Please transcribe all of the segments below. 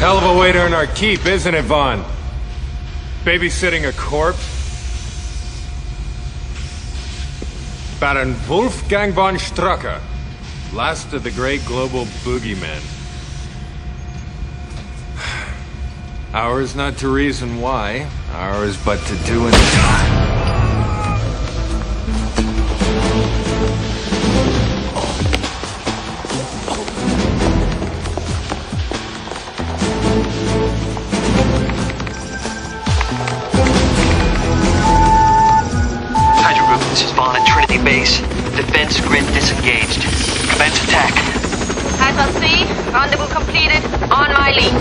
Hell of a way to earn our keep, isn't it, Vaughn? Babysitting a corpse? Baron Wolfgang von Strucker, last of the great global boogeymen. Ours not to reason why, ours but to do and die. HYDRA group, this is Vaughn at Trinity Base. Defense grid disengaged. Commence attack. Alpha C, rendezvous completed. On my lead.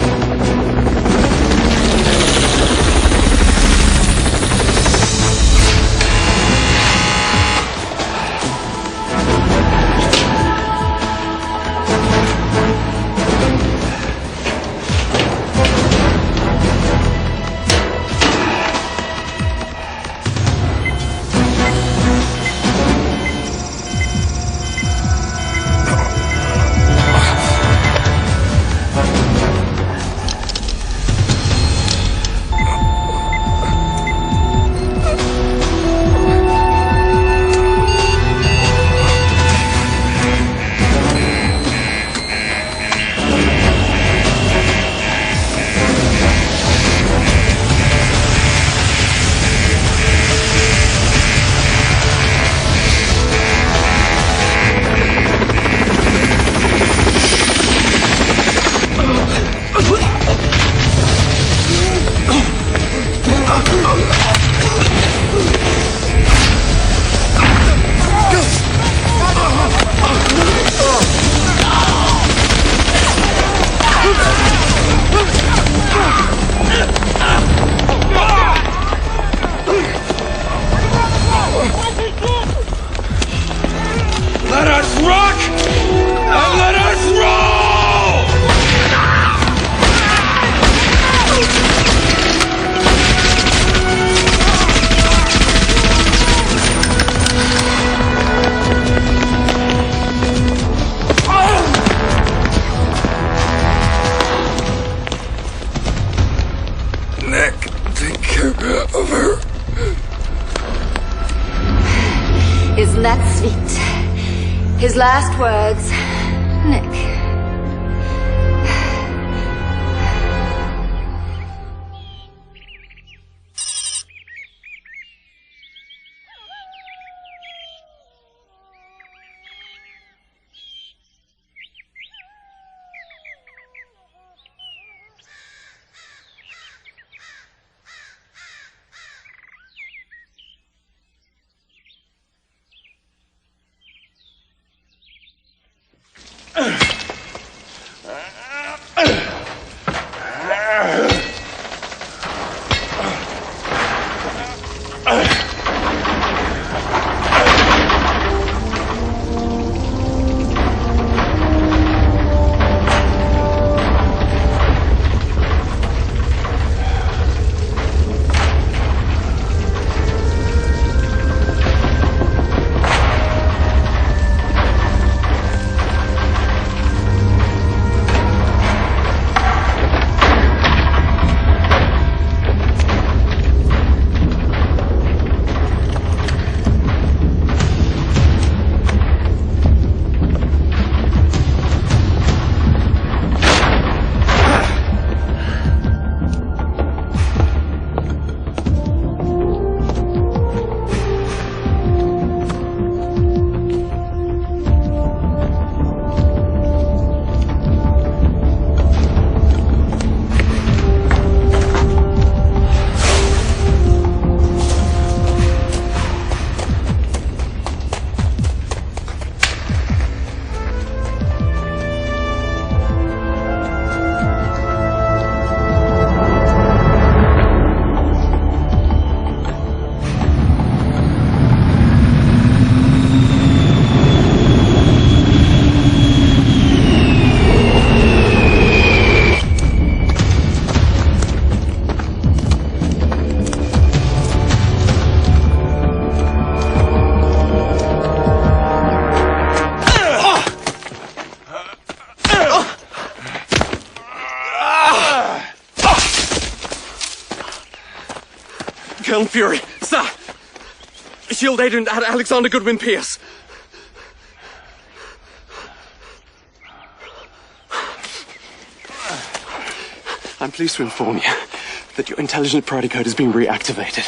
Let us rock and let us roll! Nick, take care of her. Isn't that sweet? His last words, Nick. Colonel Fury, sir! SHIELD agent Alexander Goodwin Pierce. I'm pleased to inform you that your intelligent priority code has been reactivated.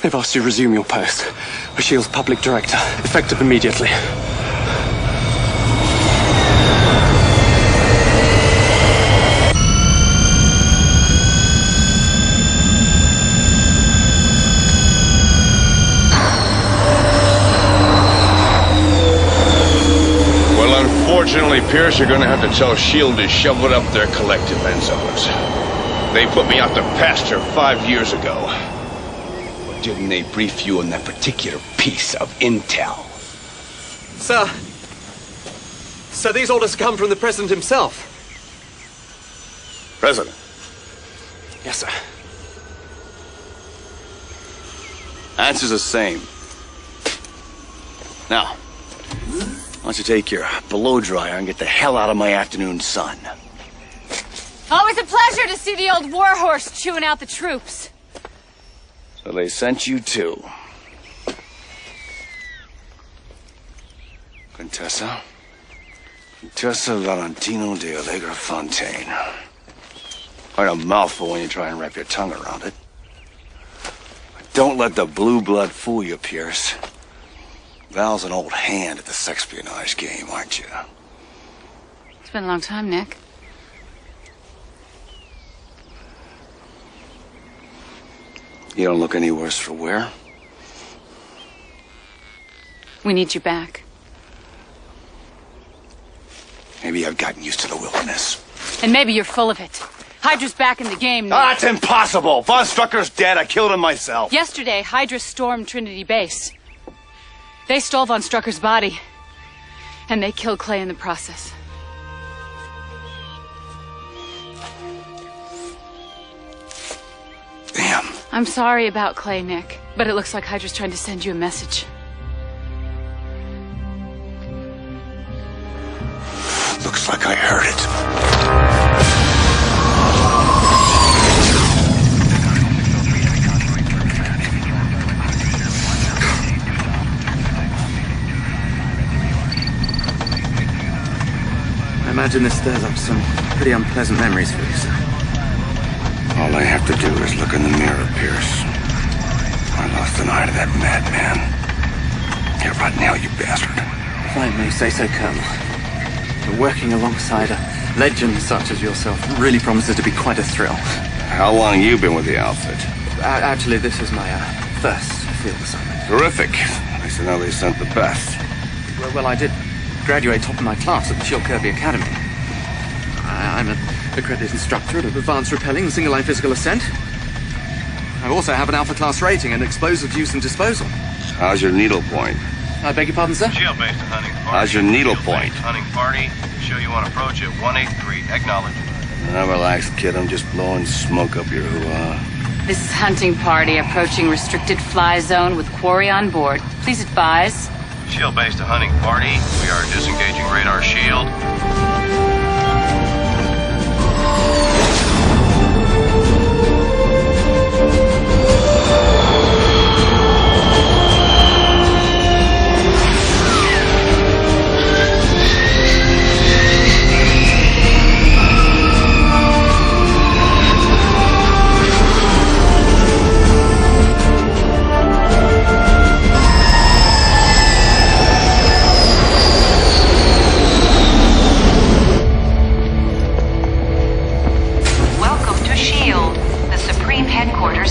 They've asked you to resume your post as SHIELD's public director, effective immediately. Unfortunately, Pierce, you're gonna have to tell SHIELD to shove it up their collective end zones. They put me out to pasture 5 years ago. But didn't they brief you on that particular piece of intel? Sir, these orders come from the President himself. President? Yes, sir. Answer's the same. Now, why don't you take your blow dryer and get the hell out of my afternoon sun? Always a pleasure to see the old warhorse chewing out the troops. So they sent you too. Contessa Valentino de Allegra Fontaine. Quite a mouthful when you try and wrap your tongue around it. But don't let the blue blood fool you, Pierce. Val's an old hand at the sexpionage game, aren't you? It's been a long time, Nick. You don't look any worse for wear. We need you back. Maybe I've gotten used to the wilderness. And maybe you're full of it. Hydra's back in the game now. That's impossible! Von Strucker's dead. I killed him myself. Yesterday, Hydra stormed Trinity Base. They stole Von Strucker's body. And they killed Clay in the process. Damn. I'm sorry about Clay, Nick. But it looks like Hydra's trying to send you a message. Looks like I heard it. I imagine this stirs up some pretty unpleasant memories for you, sir. All I have to do is look in the mirror, Pierce. I lost an eye to that madman. Get right now, you bastard. If I may say so, Colonel, working alongside a legend such as yourself really promises to be quite a thrill. How long you been with the outfit? Actually, this is my first field assignment. Terrific. Nice to know they sent the best. Well, I did graduate top of my class at the Shield Kirby Academy. I'm an accredited instructor at advanced repelling and single-line physical ascent. I also have an Alpha class rating in explosive use and disposal. How's your needle point? I beg your pardon, sir? Shield-based hunting party. How's your needle point? Hunting party. Show you on approach at 183. Acknowledge. Relax, kid. I'm just blowing smoke up your hoo-ha. This is hunting party approaching restricted fly zone with quarry on board. Please advise. Shield-based hunting party. We are disengaging radar shield.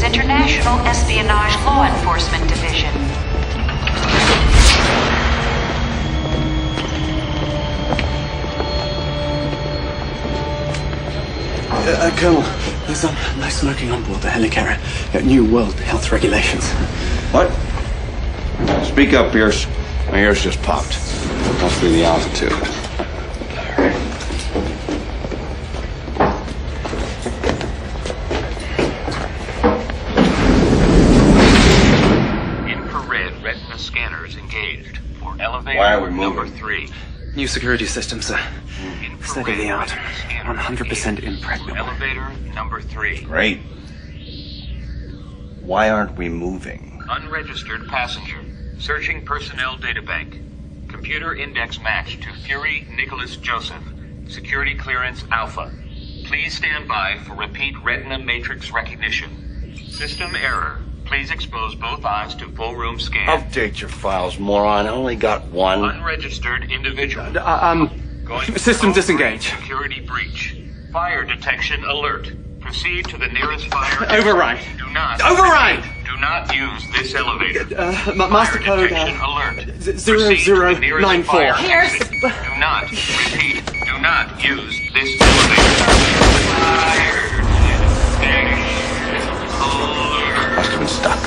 International Espionage Law Enforcement Division. Colonel, there's no smoking on board the helicarrier. New World Health regulations. What? Speak up, Pierce. My ears just popped. Must be the altitude. Scanners engaged for elevator Why are we moving? number 3. New security system, sir. State of the art. 100% impregnable. Elevator number 3. Great. Why aren't we moving? Unregistered passenger. Searching personnel databank. Computer index match to Fury Nicholas Joseph. Security clearance Alpha. Please stand by for repeat retina matrix recognition. System error. Please expose both eyes to full room scan. Update your files, moron. I only got one. Unregistered individual. Going system disengage. Security breach. Fire detection alert. Proceed to the nearest fire. Override. Do not. Override! Do not use this elevator. Master Fire code, detection alert. 0094. Pierce! Do not, repeat, do not use this elevator. Fire detection alert. Must have been stuck.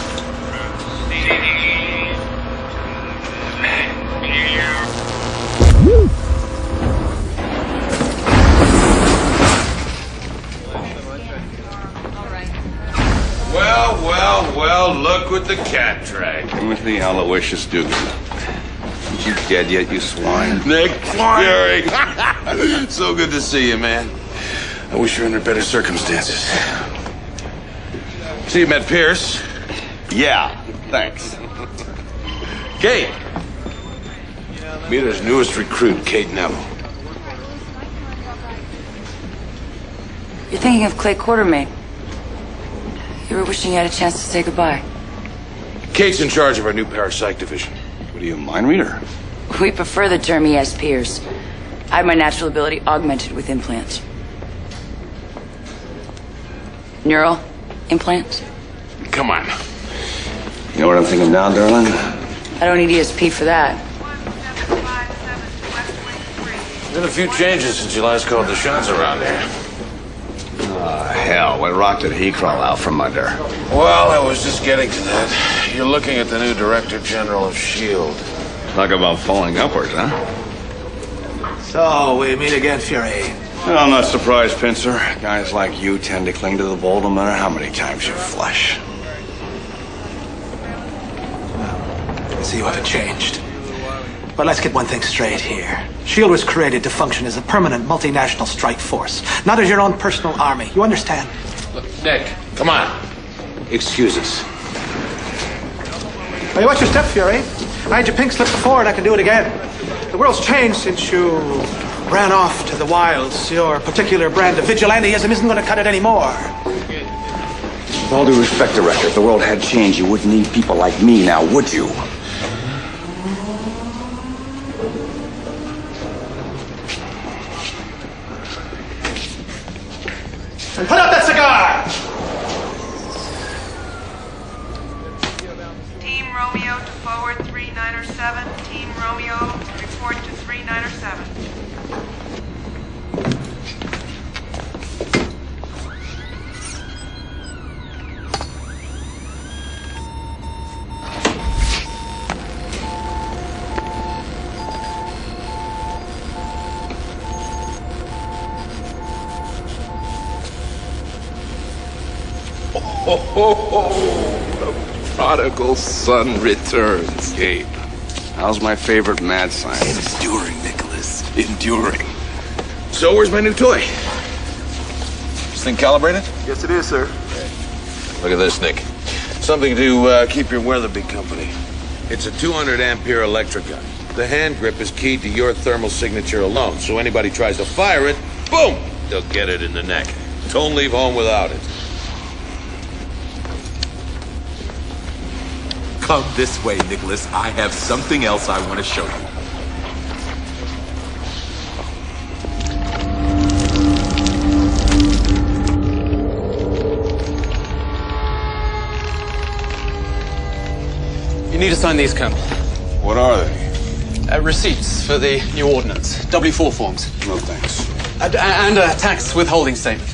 Well, look what the cat dragged. Timothy Aloysius Dugan. You dead yet, you swine? Nick, Fury. So good to see you, man. I wish you were under better circumstances. So you met Pierce? Yeah, thanks. Kate. Meet his newest recruit, Kate Neville. You're thinking of Clay Quartermain. You were wishing you had a chance to say goodbye. Kate's in charge of our new parapsych division. What are you, a mind reader? We prefer the term ES Pierce. I have my natural ability augmented with implants. Neural implants? Come on. You know what I'm thinking now, darling? I don't need ESP for that. Been a few changes since you last called the shots around here. Hell, what rock did he crawl out from under? Well, I was just getting to that. You're looking at the new Director General of S.H.I.E.L.D. Talk about falling upwards, huh? So, we meet again, Fury. Well, I'm not surprised, Pincer. Guys like you tend to cling to the bold no matter how many times you flush. I see you haven't changed. But let's get one thing straight here. S.H.I.E.L.D. was created to function as a permanent multinational strike force, not as your own personal army. You understand? Look, Nick, come on. Excuse us. Hey, watch your step, Fury. I had your pink slip before, and I can do it again. The world's changed since you ran off to the wilds. Your particular brand of vigilantism isn't going to cut it anymore. With all due respect, Director, if the world had changed, you wouldn't need people like me now, would you? And put out that cigar! Team Romeo to forward 3907. Team Romeo, report to 3907. The prodigal son returns, Gabe. How's my favorite mad scientist? Enduring, Nicholas. Enduring. So, where's my new toy? This thing calibrated? Yes, it is, sir. Look at this, Nick. Something to keep your Weatherby company. It's a 200 ampere electric gun. The hand grip is keyed to your thermal signature alone, so anybody tries to fire it, boom, they'll get it in the neck. Don't leave home without it. Come this way, Nicholas. I have something else I want to show you. You need to sign these, Colonel. What are they? Receipts for the new ordnance. W4 forms. No thanks. And a tax withholding statement.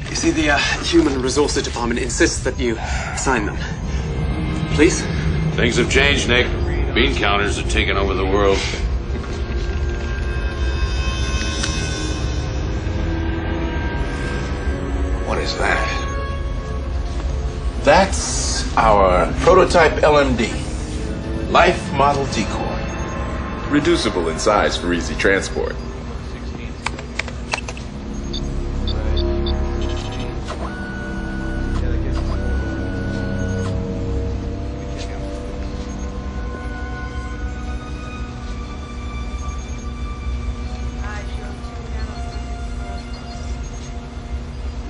You see, the Human Resources Department insists that you sign them. Please? Things have changed, Nick. Bean counters have taken over the world. What is that? That's our prototype LMD. Life Model Decoy. Reducible in size for easy transport.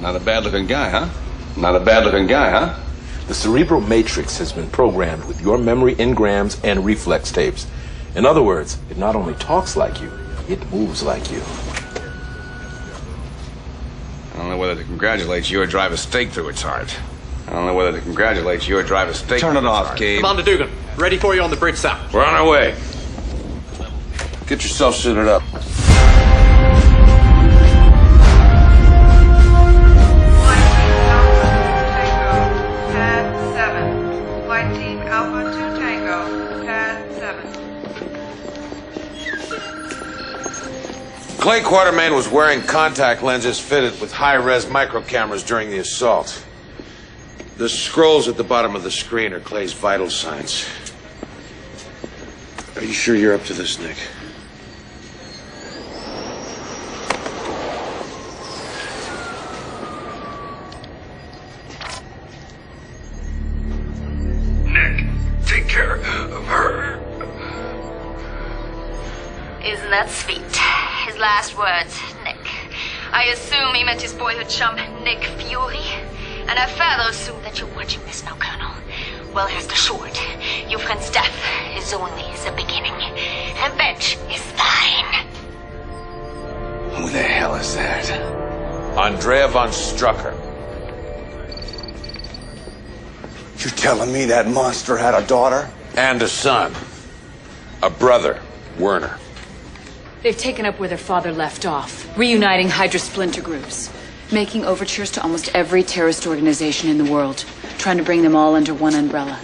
Not a bad-looking guy, huh? Not a bad-looking guy, huh? The cerebral matrix has been programmed with your memory engrams and reflex tapes. In other words, it not only talks like you, it moves like you. I don't know whether to congratulate you or drive a stake through its heart. I don't know whether to congratulate you or drive a stake through its heart. Gabe. Commander Dugan, ready for you on the bridge south. We're on our way. Get yourself suited up. Flight Team Alpha 2 Tango, Pad 7. Clay Quartermain was wearing contact lenses fitted with high-res micro cameras during the assault. The scrolls at the bottom of the screen are Clay's vital signs. Are you sure you're up to this, Nick? Take care of her. Isn't that sweet? His last words, Nick. I assume he meant his boyhood chum, Nick Fury. And I further assume that you're watching this now, Colonel. Well, rest assured, your friend's death is only the beginning. Revenge is fine. Who the hell is that? Andrea von Strucker. You're telling me that monster had a daughter? And a son. A brother, Werner. They've taken up where their father left off, reuniting HYDRA splinter groups, making overtures to almost every terrorist organization in the world, trying to bring them all under one umbrella.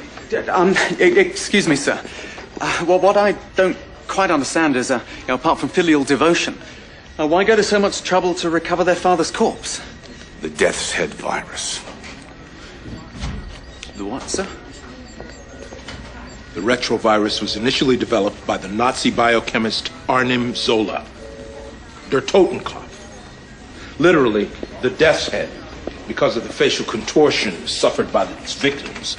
Excuse me, sir. Well, what I don't quite understand is, apart from filial devotion, why go to so much trouble to recover their father's corpse? The Death's Head virus. The what, sir? The retrovirus was initially developed by the Nazi biochemist Arnim Zola. Der Totenkopf. Literally, the death's head, because of the facial contortions suffered by its victims.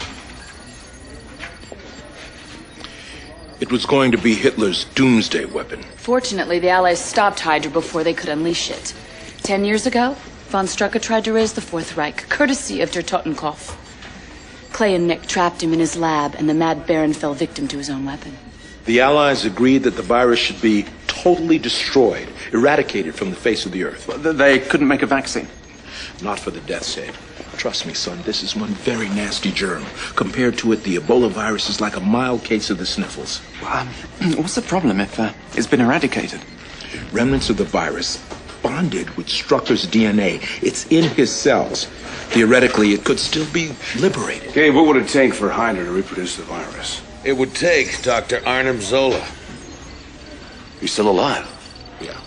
It was going to be Hitler's doomsday weapon. Fortunately, the Allies stopped HYDRA before they could unleash it. 10 years ago, von Strucker tried to raise the Fourth Reich, courtesy of Der Totenkopf. Clay and Nick trapped him in his lab, and the Mad Baron fell victim to his own weapon. The Allies agreed that the virus should be totally destroyed, eradicated from the face of the earth. They couldn't make a vaccine? Not for the death's head. Trust me, son, this is one very nasty germ. Compared to it, the Ebola virus is like a mild case of the sniffles. What's the problem if it's been eradicated? Remnants of the virus bonded with Strucker's DNA. It's in his cells. Theoretically, it could still be liberated. Gabe, what would it take for HYDRA to reproduce the virus? It would take Dr. Arnim Zola. He's still alive? Yeah.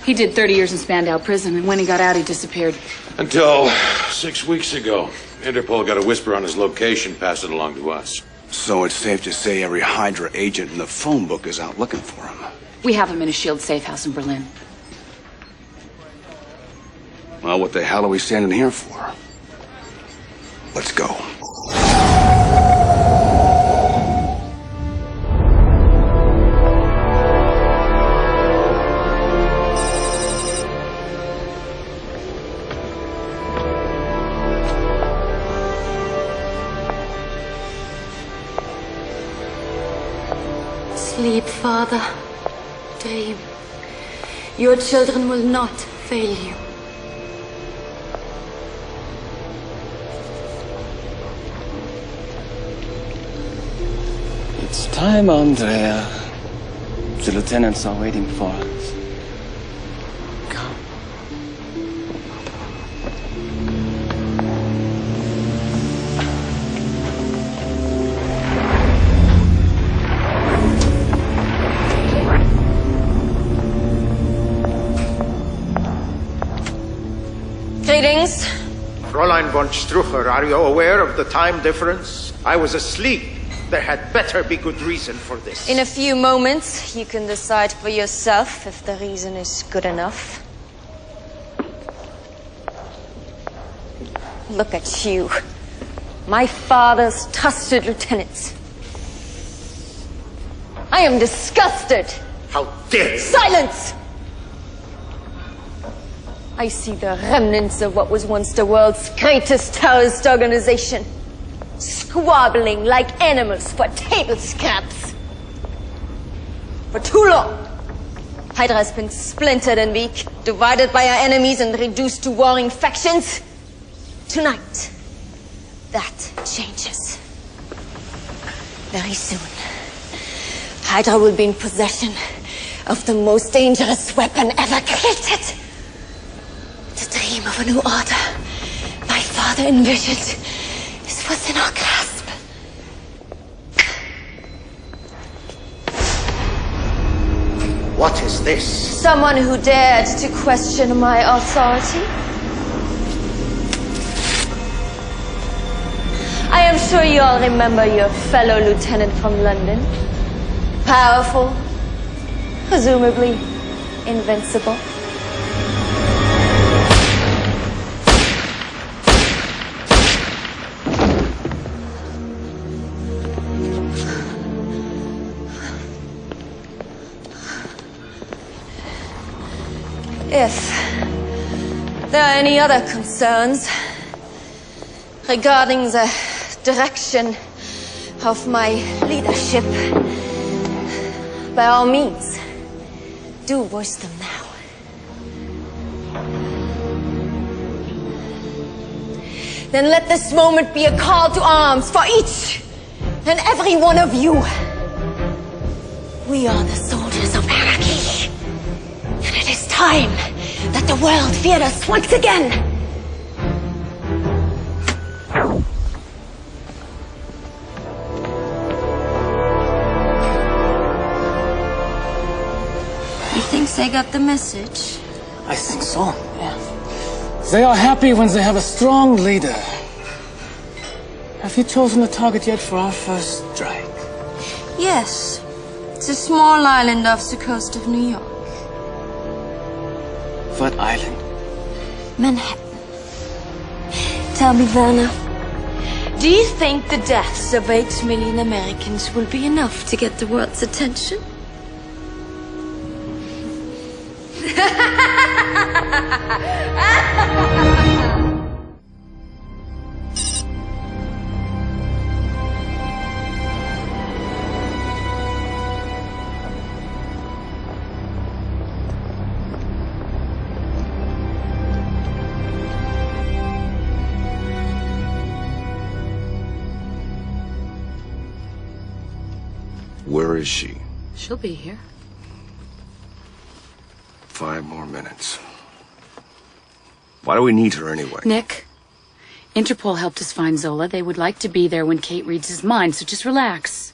He did 30 years in Spandau prison, and when he got out, he disappeared. Until 6 weeks ago. Interpol got a whisper on his location, passed it along to us. So it's safe to say every HYDRA agent in the phone book is out looking for him. We have him in a SHIELD safe house in Berlin. Well, what the hell are we standing here for? Let's go. Sleep, Father. Dream. Your children will not fail you. It's time, Andrea. The lieutenants are waiting for us. Come. Greetings. Fräulein von Strucker, are you aware of the time difference? I was asleep. There had better be good reason for this. In a few moments, you can decide for yourself if the reason is good enough. Look at you. My father's trusted lieutenants. I am disgusted. How dare you! Silence! I see the remnants of what was once the world's greatest terrorist organization. Squabbling like animals for table scraps. For too long, HYDRA has been splintered and weak, divided by our enemies and reduced to warring factions. Tonight, that changes. Very soon, HYDRA will be in possession of the most dangerous weapon ever created. The dream of a new order my father envisioned is within our grasp. What is this? Someone who dared to question my authority. I am sure you all remember your fellow lieutenant from London. Powerful, presumably invincible. If there are any other concerns regarding the direction of my leadership, by all means, do voice them now. Then let this moment be a call to arms for each and every one of you. We are the soldiers of anarchy. And it is time that the world feared us once again. You think they got the message? I think so, yeah. They are happy when they have a strong leader. Have you chosen a target yet for our first strike? Yes. It's a small island off the coast of New York. What island? Manhattan. Tell me, Werner, do you think the deaths of 8 million Americans will be enough to get the world's attention? Where is she? She'll be here. 5 more minutes. Why do we need her anyway? Nick, Interpol helped us find Zola. They would like to be there when Kate reads his mind, so just relax.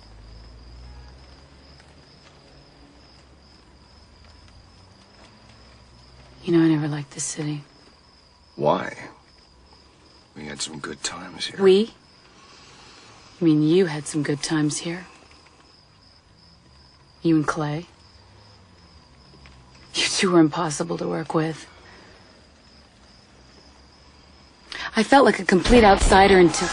You know, I never liked this city. Why? We had some good times here. We? I mean, you had some good times here. You and Clay. You two were impossible to work with. I felt like a complete outsider until...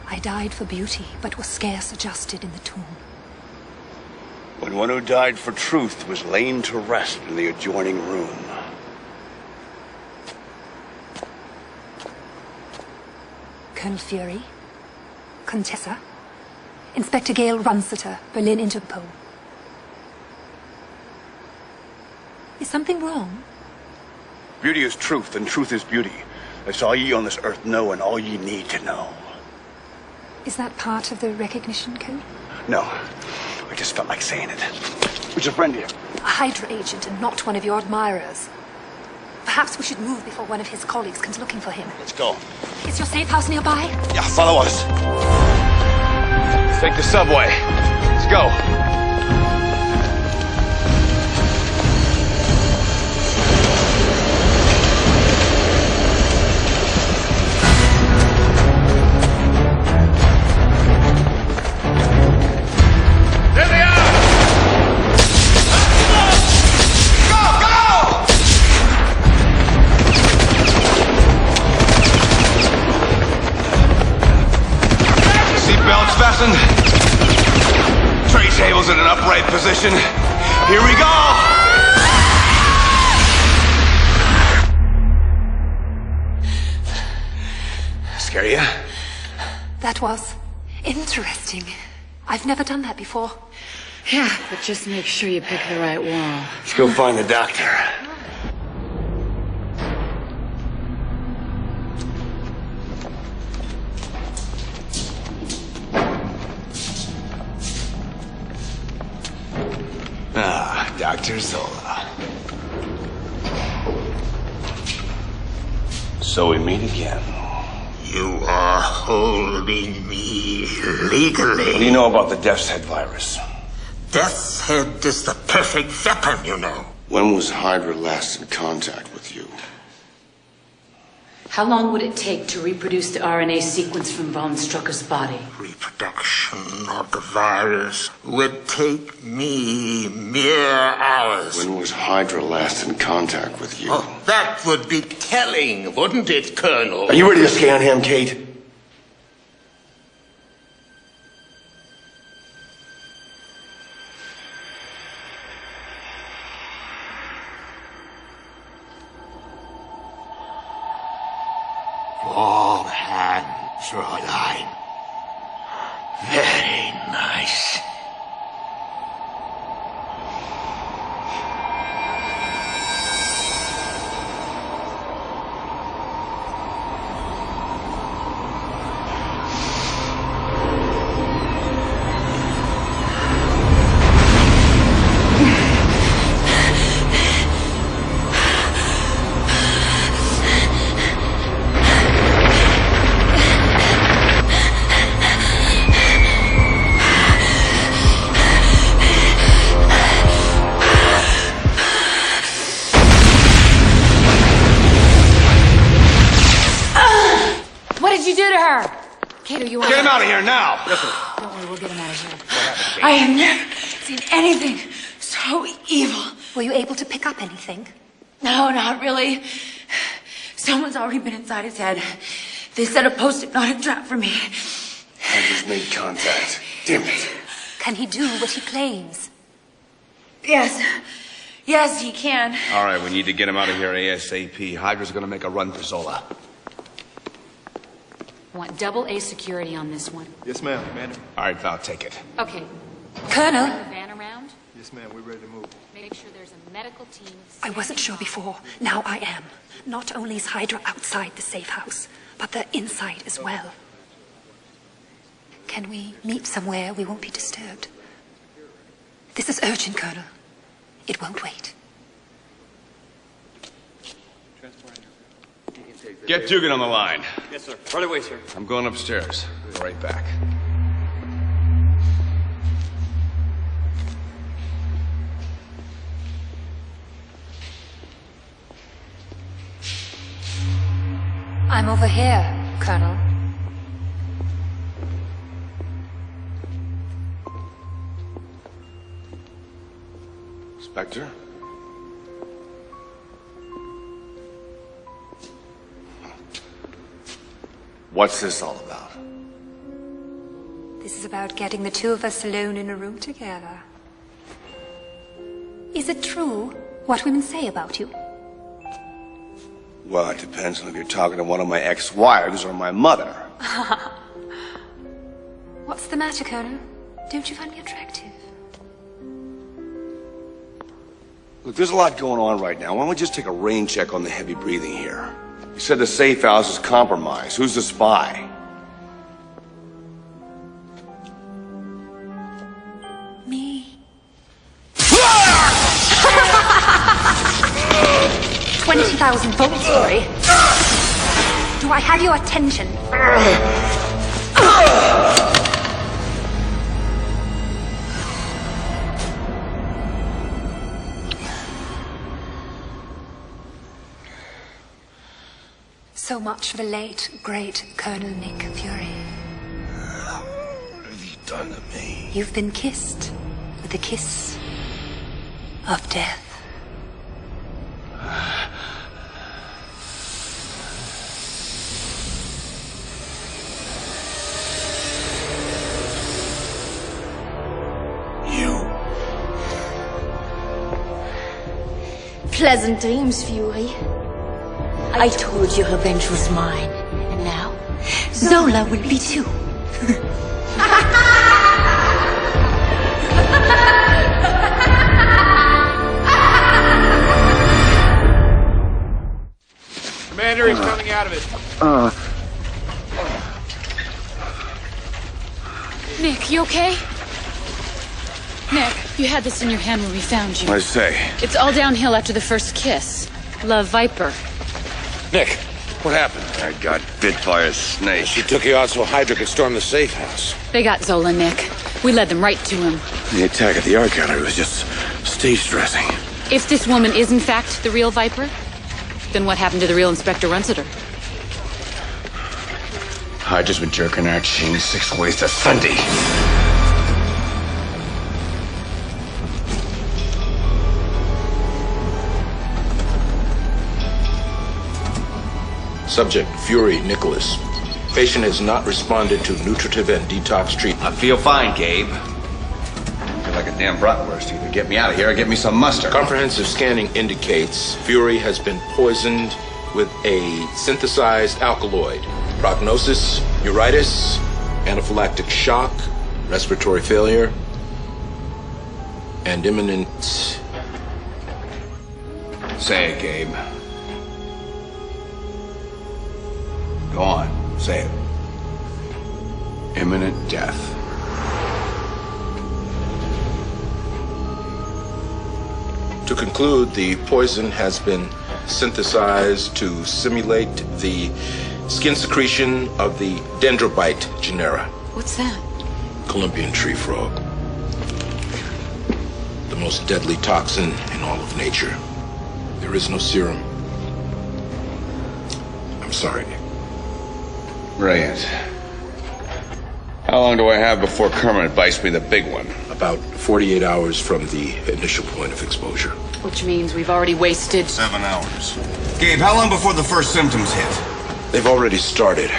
I died for beauty, but was scarce adjusted in the tomb. When one who died for truth was lain to rest in the adjoining room. Colonel Fury, Contessa, Inspector Gale Runseter, Berlin Interpol. Is something wrong? Beauty is truth, and truth is beauty. That's all ye on this earth know, and all ye need to know. Is that part of the recognition code? No, I just felt like saying it. Who's your friend here? A HYDRA agent and not one of your admirers. Perhaps we should move before one of his colleagues comes looking for him. Let's go. Is your safe house nearby? Yeah, follow us. Let's take the subway. Let's go. fastened. Tray table's in an upright position. Here we go! Scare ya? That was interesting. I've never done that before. Yeah, but just make sure you pick the right wall. Let's go find the doctor. Ah, Dr. Zola. So we meet again. You are holding me legally. What do you know about the Death's Head virus? Death's Head is the perfect weapon, you know. When was HYDRA last in contact with you? How long would it take to reproduce the RNA sequence from von Strucker's body? Reproduction of the virus would take me mere hours. When was HYDRA last in contact with you? Oh, that would be telling, wouldn't it, Colonel? Are you ready to scan him, Kate? All hands, Fräulein. Very nice. Kato, you Get him out of here now! Don't worry, we'll get him out of here. I have never seen anything so evil. Were you able to pick up anything? No, not really. Someone's already been inside his head. They set a post-it note trap for me. I just made contact. Damn it. Can he do what he claims? Yes. Yes, he can. All right, we need to get him out of here ASAP. HYDRA's gonna make a run for Zola. I want double A security on this one. Yes, ma'am. Commander. All right, Val, take it. Okay. Colonel. Bring the van around. Yes, ma'am. We're ready to move. Make sure there's a medical team. I wasn't sure before. Now I am. Not only is HYDRA outside the safe house, but they're inside as well. Can we meet somewhere we won't be disturbed? This is urgent, Colonel. It won't wait. Get Dugan on the line. Yes, sir. Right away, sir. I'm going upstairs. Be right back. I'm over here, Colonel. Spectre? What's this all about? This is about getting the two of us alone in a room together. Is it true what women say about you? Well, it depends on if you're talking to one of my ex-wives or my mother. What's the matter, Colonel? Don't you find me attractive? Look, there's a lot going on right now. Why don't we just take a rain check on the heavy breathing here? You said the safe house is compromised. Who's the spy? Me. 20,000 volts, sorry. Do I have your attention? So much for the late, great Colonel Nick Fury. What have you done to me? You've been kissed with the kiss of death. Pleasant dreams, Fury. I told you revenge was mine, and now Zola will be too. Commander, he's coming out of it. Nick, you okay? Nick, you had this in your hand when we found you. What'd I say? It's all downhill after the first kiss. Love Viper. Nick, what happened? I got bit by a snake. She took you out so HYDRA could storm the safe house. They got Zola, Nick. We led them right to him. The attack at the art gallery was just stage dressing. If this woman is in fact the real Viper, then what happened to the real Inspector Runsiter? HYDRA's been jerking our chain 6 ways to Sunday. Subject, Fury Nicholas. Patient has not responded to nutritive and detox treatment. I feel fine, Gabe. I feel like a damn bratwurst. Either get me out of here or get me some mustard. Comprehensive scanning indicates Fury has been poisoned with a synthesized alkaloid. Prognosis, neuritis, anaphylactic shock, respiratory failure, and imminent... Say it, Gabe. Go on, say it. Imminent death. To conclude, the poison has been synthesized to simulate the skin secretion of the dendrobite genera. What's that? Columbian tree frog. The most deadly toxin in all of nature. There is no serum. I'm sorry, Nick. Brilliant. How long do I have before Kermit bites me the big one? About 48 hours from the initial point of exposure. Which means we've already wasted... 7 hours. Gabe, how long before the first symptoms hit? They've already started.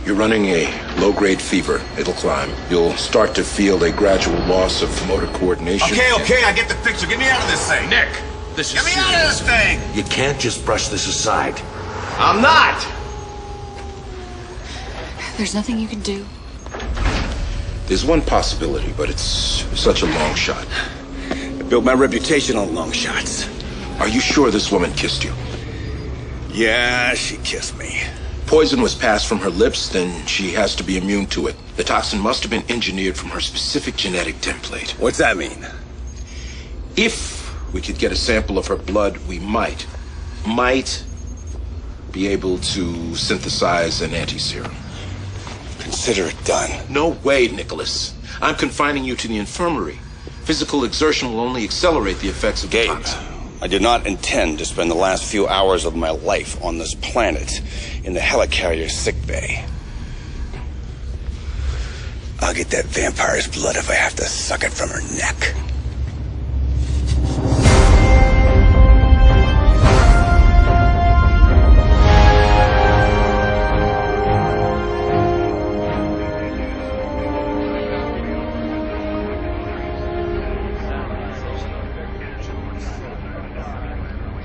You're running a low-grade fever. It'll climb. You'll start to feel a gradual loss of motor coordination. Okay, I get the picture. Get me out of this thing. Nick, this is Get me out of this thing! You can't just brush this aside. I'm not! There's nothing you can do. There's one possibility, but it's such a long shot. I built my reputation on long shots. Are you sure this woman kissed you? Yeah, she kissed me. Poison was passed from her lips, then she has to be immune to it. The toxin must have been engineered from her specific genetic template. What's that mean? If we could get a sample of her blood, we might be able to synthesize an anti-serum. Consider it done. No way, Nicholas. I'm confining you to the infirmary. Physical exertion will only accelerate the effects of the toxin. I do not intend to spend the last few hours of my life on this planet in the helicarrier's sickbay. I'll get that vampire's blood if I have to suck it from her neck.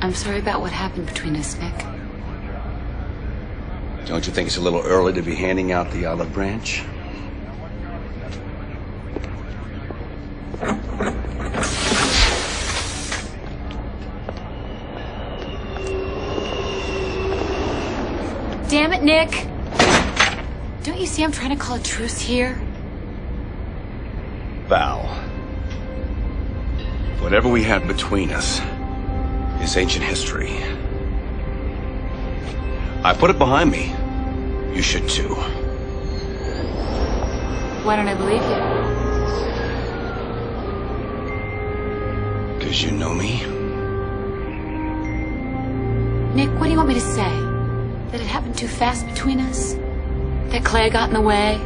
I'm sorry about what happened between us, Nick. Don't you think it's a little early to be handing out the olive branch? Damn it, Nick! Don't you see I'm trying to call a truce here? Val, whatever we had between us is ancient history. I put it behind me. You should too. Why don't I believe you? Because you know me. Nick, what do you want me to say? That it happened too fast between us? That Clay got in the way?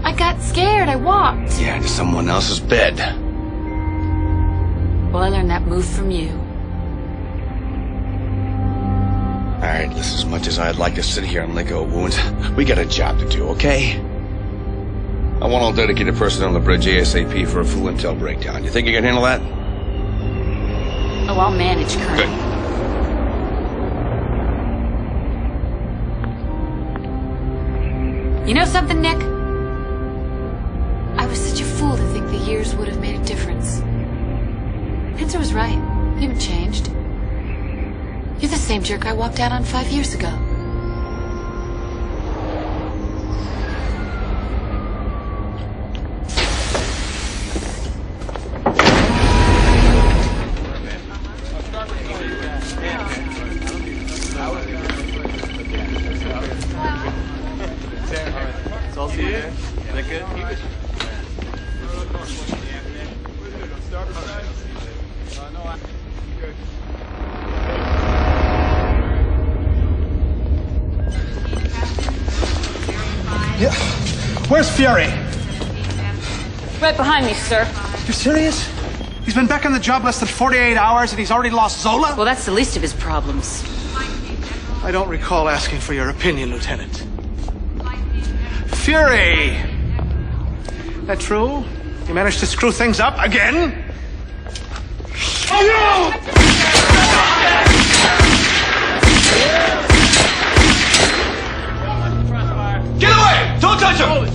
I got scared, I walked. Yeah, to someone else's bed. Well, I learned that move from you. All right, listen, as much as I'd like to sit here and lick old wounds, we got a job to do, okay? I want all dedicated personnel on the bridge ASAP for a full intel breakdown. You think you can handle that? Oh, I'll manage, Colonel. Good. You know something, Nick? I was such a fool to think the years would have made a difference. Pinter was right. You haven't changed. You're the same jerk I walked out on 5 years ago. Yeah. Where's Fury? Right behind me, sir. You're serious? He's been back on the job less than 48 hours and he's already lost Zola? Well, that's the least of his problems. I don't recall asking for your opinion, Lieutenant. Fury! That true? You managed to screw things up again? Oh, no! Get away! Don't touch him!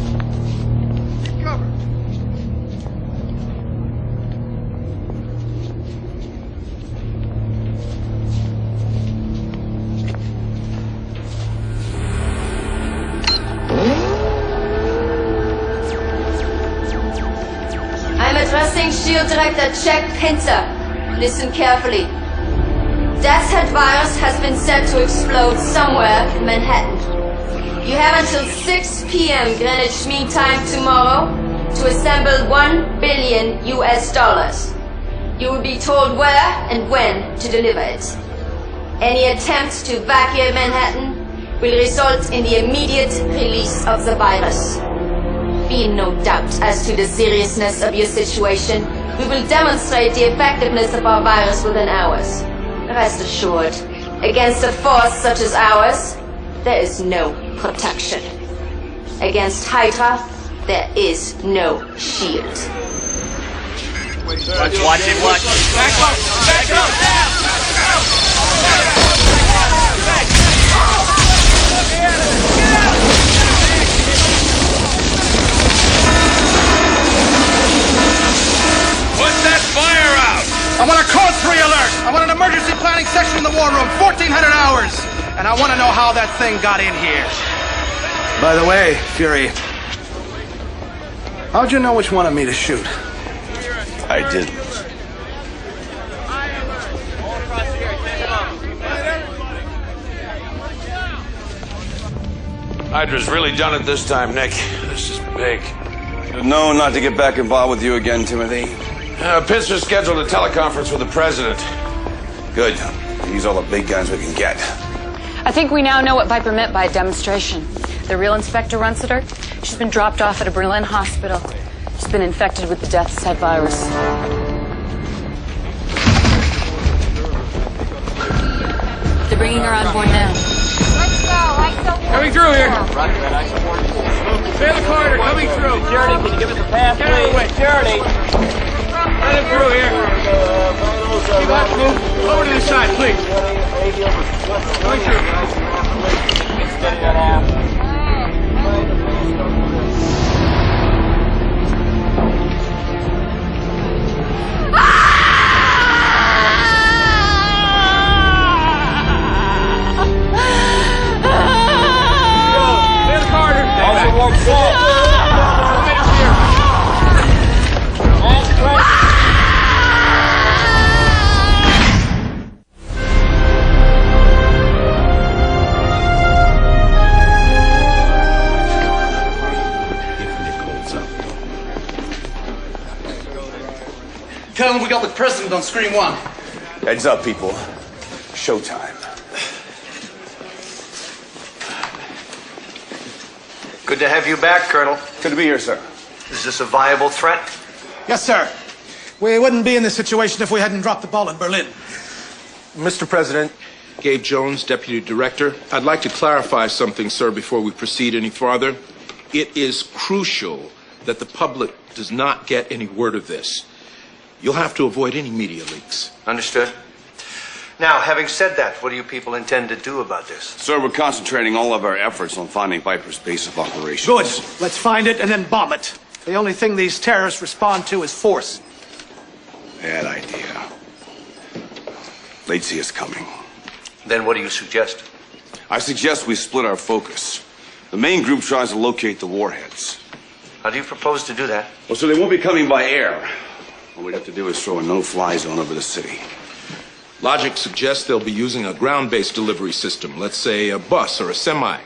I'm addressing SHIELD Director Jack Pinter. Listen carefully. Death's Head virus has been set to explode somewhere in Manhattan. You have until 6 p.m. Greenwich Mean Time tomorrow to assemble $1 billion. You will be told where and when to deliver it. Any attempt to evacuate Manhattan will result in the immediate release of the virus. Be in no doubt as to the seriousness of your situation. We will demonstrate the effectiveness of our virus within hours. Rest assured, against a force such as ours, there is no protection. Against HYDRA, there is no shield. Watch it, watch it. Back up! Back up! Put that fire out! I want a Code 3 alert! I want an emergency planning section in the war room, 1,400 hours! And I want to know how that thing got in here. By the way, Fury, how'd you know which one of me to shoot? I didn't. Hydra's really done it this time, Nick. This is big. Should have known not to get back involved with you again, Timothy. Pinter's scheduled a teleconference with the president. Good. Use all the big guns we can get. I think we now know what Viper meant by a demonstration. The real Inspector Runsiter, she's been dropped off at a Berlin hospital. She's been infected with the Death's Head virus. They're bringing her on board now. Let's go. Coming through here. Clear the corridor, coming through. Security, can you give us a pass, Get out of the way. Security. Let him through here. Keep on move. Over to the side, please. Going through. Clear the corridor. Tell them we got the president on screen one. Heads up, people. Showtime. Good to have you back, Colonel. Good to be here, sir. Is this a viable threat? Yes, sir. We wouldn't be in this situation if we hadn't dropped the ball in Berlin. Mr. President, Gabe Jones, Deputy Director, I'd like to clarify something, sir, before we proceed any farther. It is crucial that the public does not get any word of this. You'll have to avoid any media leaks. Understood. Now, having said that, what do you people intend to do about this? Sir, we're concentrating all of our efforts on finding Viper's base of operations. Good. Let's find it and then bomb it. The only thing these terrorists respond to is force. Bad idea. They'd see us coming. Then what do you suggest? I suggest we split our focus. The main group tries to locate the warheads. How do you propose to do that? Well, so they won't be coming by air. All we'd have to do is throw a no-fly zone over the city. Logic suggests they'll be using a ground-based delivery system, let's say a bus or a semi.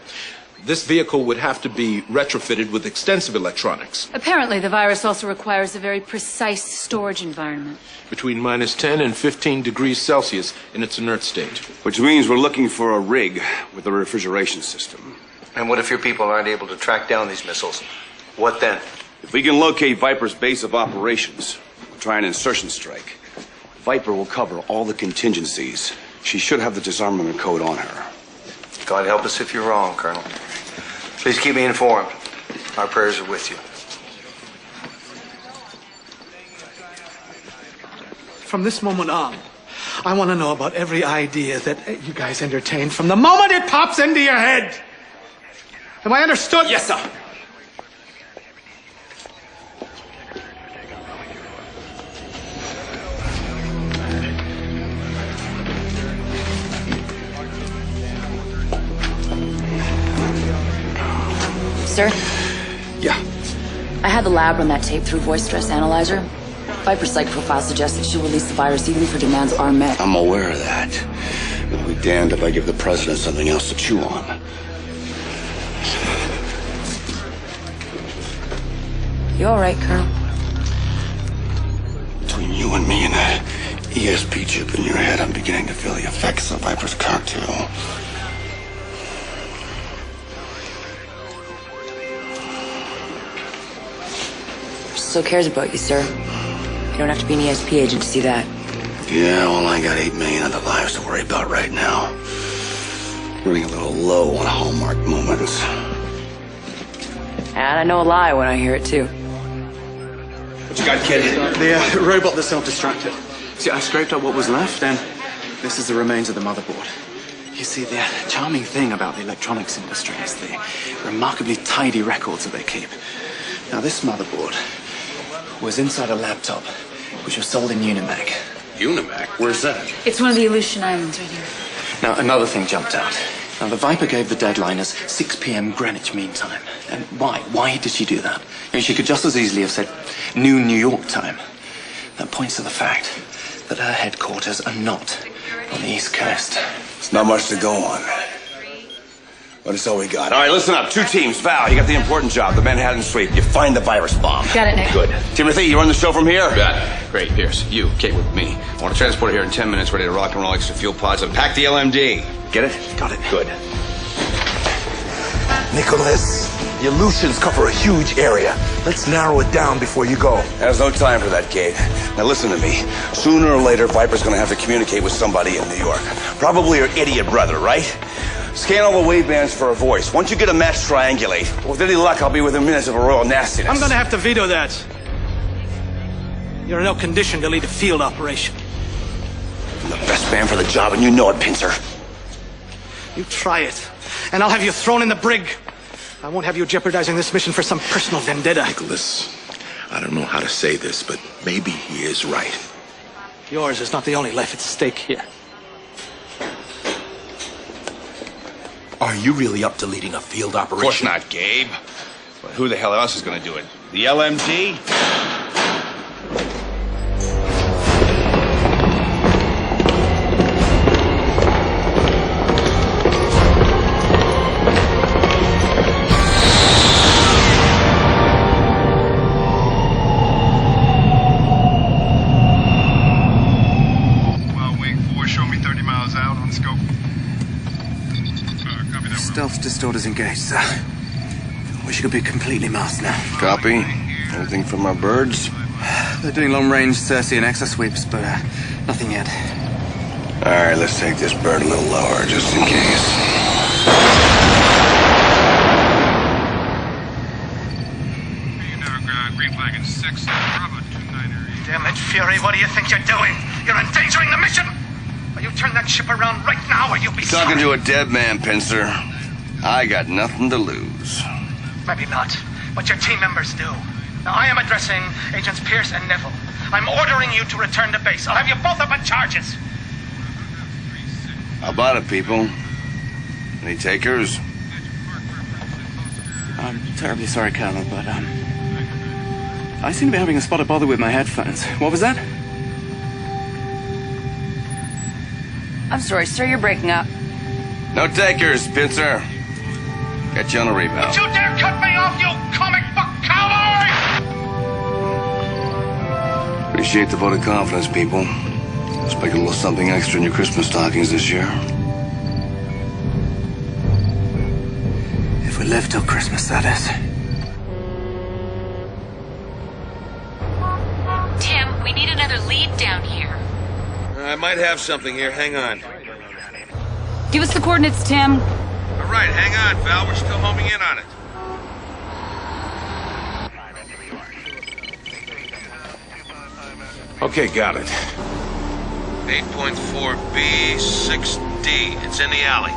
This vehicle would have to be retrofitted with extensive electronics. Apparently, the virus also requires a very precise storage environment. Between -10 and 15 degrees Celsius in its inert state. Which means we're looking for a rig with a refrigeration system. And what if your people aren't able to track down these missiles? What then? If we can locate Viper's base of operations, we'll try an insertion strike. Viper will cover all the contingencies. She should have the disarmament code on her. God help us if you're wrong, Colonel. Please keep me informed. Our prayers are with you. From this moment on, I want to know about every idea that you guys entertain from the moment it pops into your head. Am I understood? Yes, sir. Sir? Yeah. I had the lab run that tape through voice stress analyzer. Viper's psych profile suggests that she'll release the virus even if her demands are met. I'm aware of that. I'll be damned if I give the president something else to chew on. You all right, Colonel? Between you and me and that ESP chip in your head, I'm beginning to feel the effects of Viper's cocktail. Still cares about you, sir. You don't have to be an ESP agent to see that. Yeah, well, I got 8 million other lives to worry about right now. Running a little low on Hallmark moments. And I know a lie when I hear it, too. What you got, kid? The robot that's self-destructed. See, I scraped up what was left, and this is the remains of the motherboard. You see, the charming thing about the electronics industry is the remarkably tidy records that they keep. Now, this motherboard was inside a laptop, which was sold in Unimac. Unimac? Where's that? It's one of the Aleutian Islands right here. Now, another thing jumped out. Now, the Viper gave the deadline as 6 p.m. Greenwich Mean Time. And why? Why did she do that? I mean, she could just as easily have said noon New York time. That points to the fact that her headquarters are not on the East Coast. It's not much to go on. But it's all we got. All right, listen up. 2 teams. Val, you got the important job, the Manhattan sweep. You find the virus bomb. Got it, Nick. Good. Timothy, you run the show from here? Got it. Great, Pierce. You, Kate with me. I want to transport it here in 10 minutes, ready to rock and roll extra fuel pods and pack the LMD. Get it? Got it. Good. Nicholas, the Aleutians cover a huge area. Let's narrow it down before you go. There's no time for that, Kate. Now listen to me. Sooner or later, Viper's gonna have to communicate with somebody in New York. Probably her idiot brother, right? Scan all the wavebands for a voice. Once you get a match, triangulate. With any luck, I'll be within minutes of a royal nastiness. I'm gonna have to veto that. You're in no condition to lead a field operation. I'm the best man for the job, and you know it, Pincer. You try it, and I'll have you thrown in the brig. I won't have you jeopardizing this mission for some personal vendetta. Nicholas, I don't know how to say this, but maybe he is right. Yours is not the only life at stake here. Are you really up to leading a field operation? Of course not, Gabe. But who the hell else is going to do it? The LMD? Stealth distorders engaged, sir. We should be completely masked now. Copy. Anything from our birds? They're doing long-range Cersei and Exa sweeps, but nothing yet. All right, let's take this bird a little lower, just in case. Green flag in 6, Bravo 29. Damn it, Fury, what do you think you're doing? You're endangering the mission! Are you turn that ship around right now or you'll be Talking sorry. to a dead man, Pincer. I got nothing to lose. Maybe not, but your team members do. Now, I am addressing Agents Pierce and Neville. I'm ordering you to return to base. I'll have you both up on charges. How about it, people? Any takers? I'm terribly sorry, Colonel, but, I seem to be having a spot of bother with my headphones. What was that? I'm sorry, sir, you're breaking up. No takers, Pincer. Get you on a rebound. Don't you dare cut me off, you comic book cowboy! Appreciate the vote of confidence, people. Expect a little something extra in your Christmas stockings this year. If we live till Christmas, that is. Tim, we need another lead down here. I might have something here. Hang on. Give us the coordinates, Tim. All right, hang on, Val. We're still homing in on it. Okay, got it. 8.4B, 6D. It's in the alley.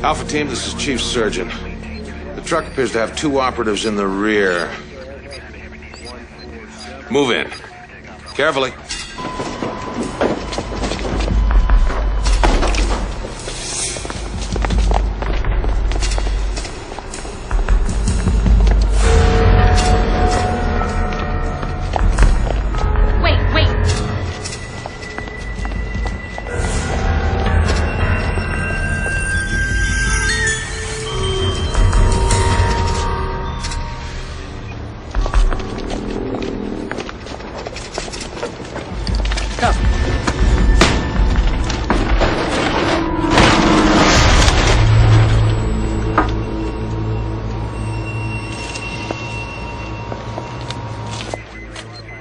Alpha Team, this is Chief Surgeon. The truck appears to have 2 operatives in the rear. Move in. Carefully.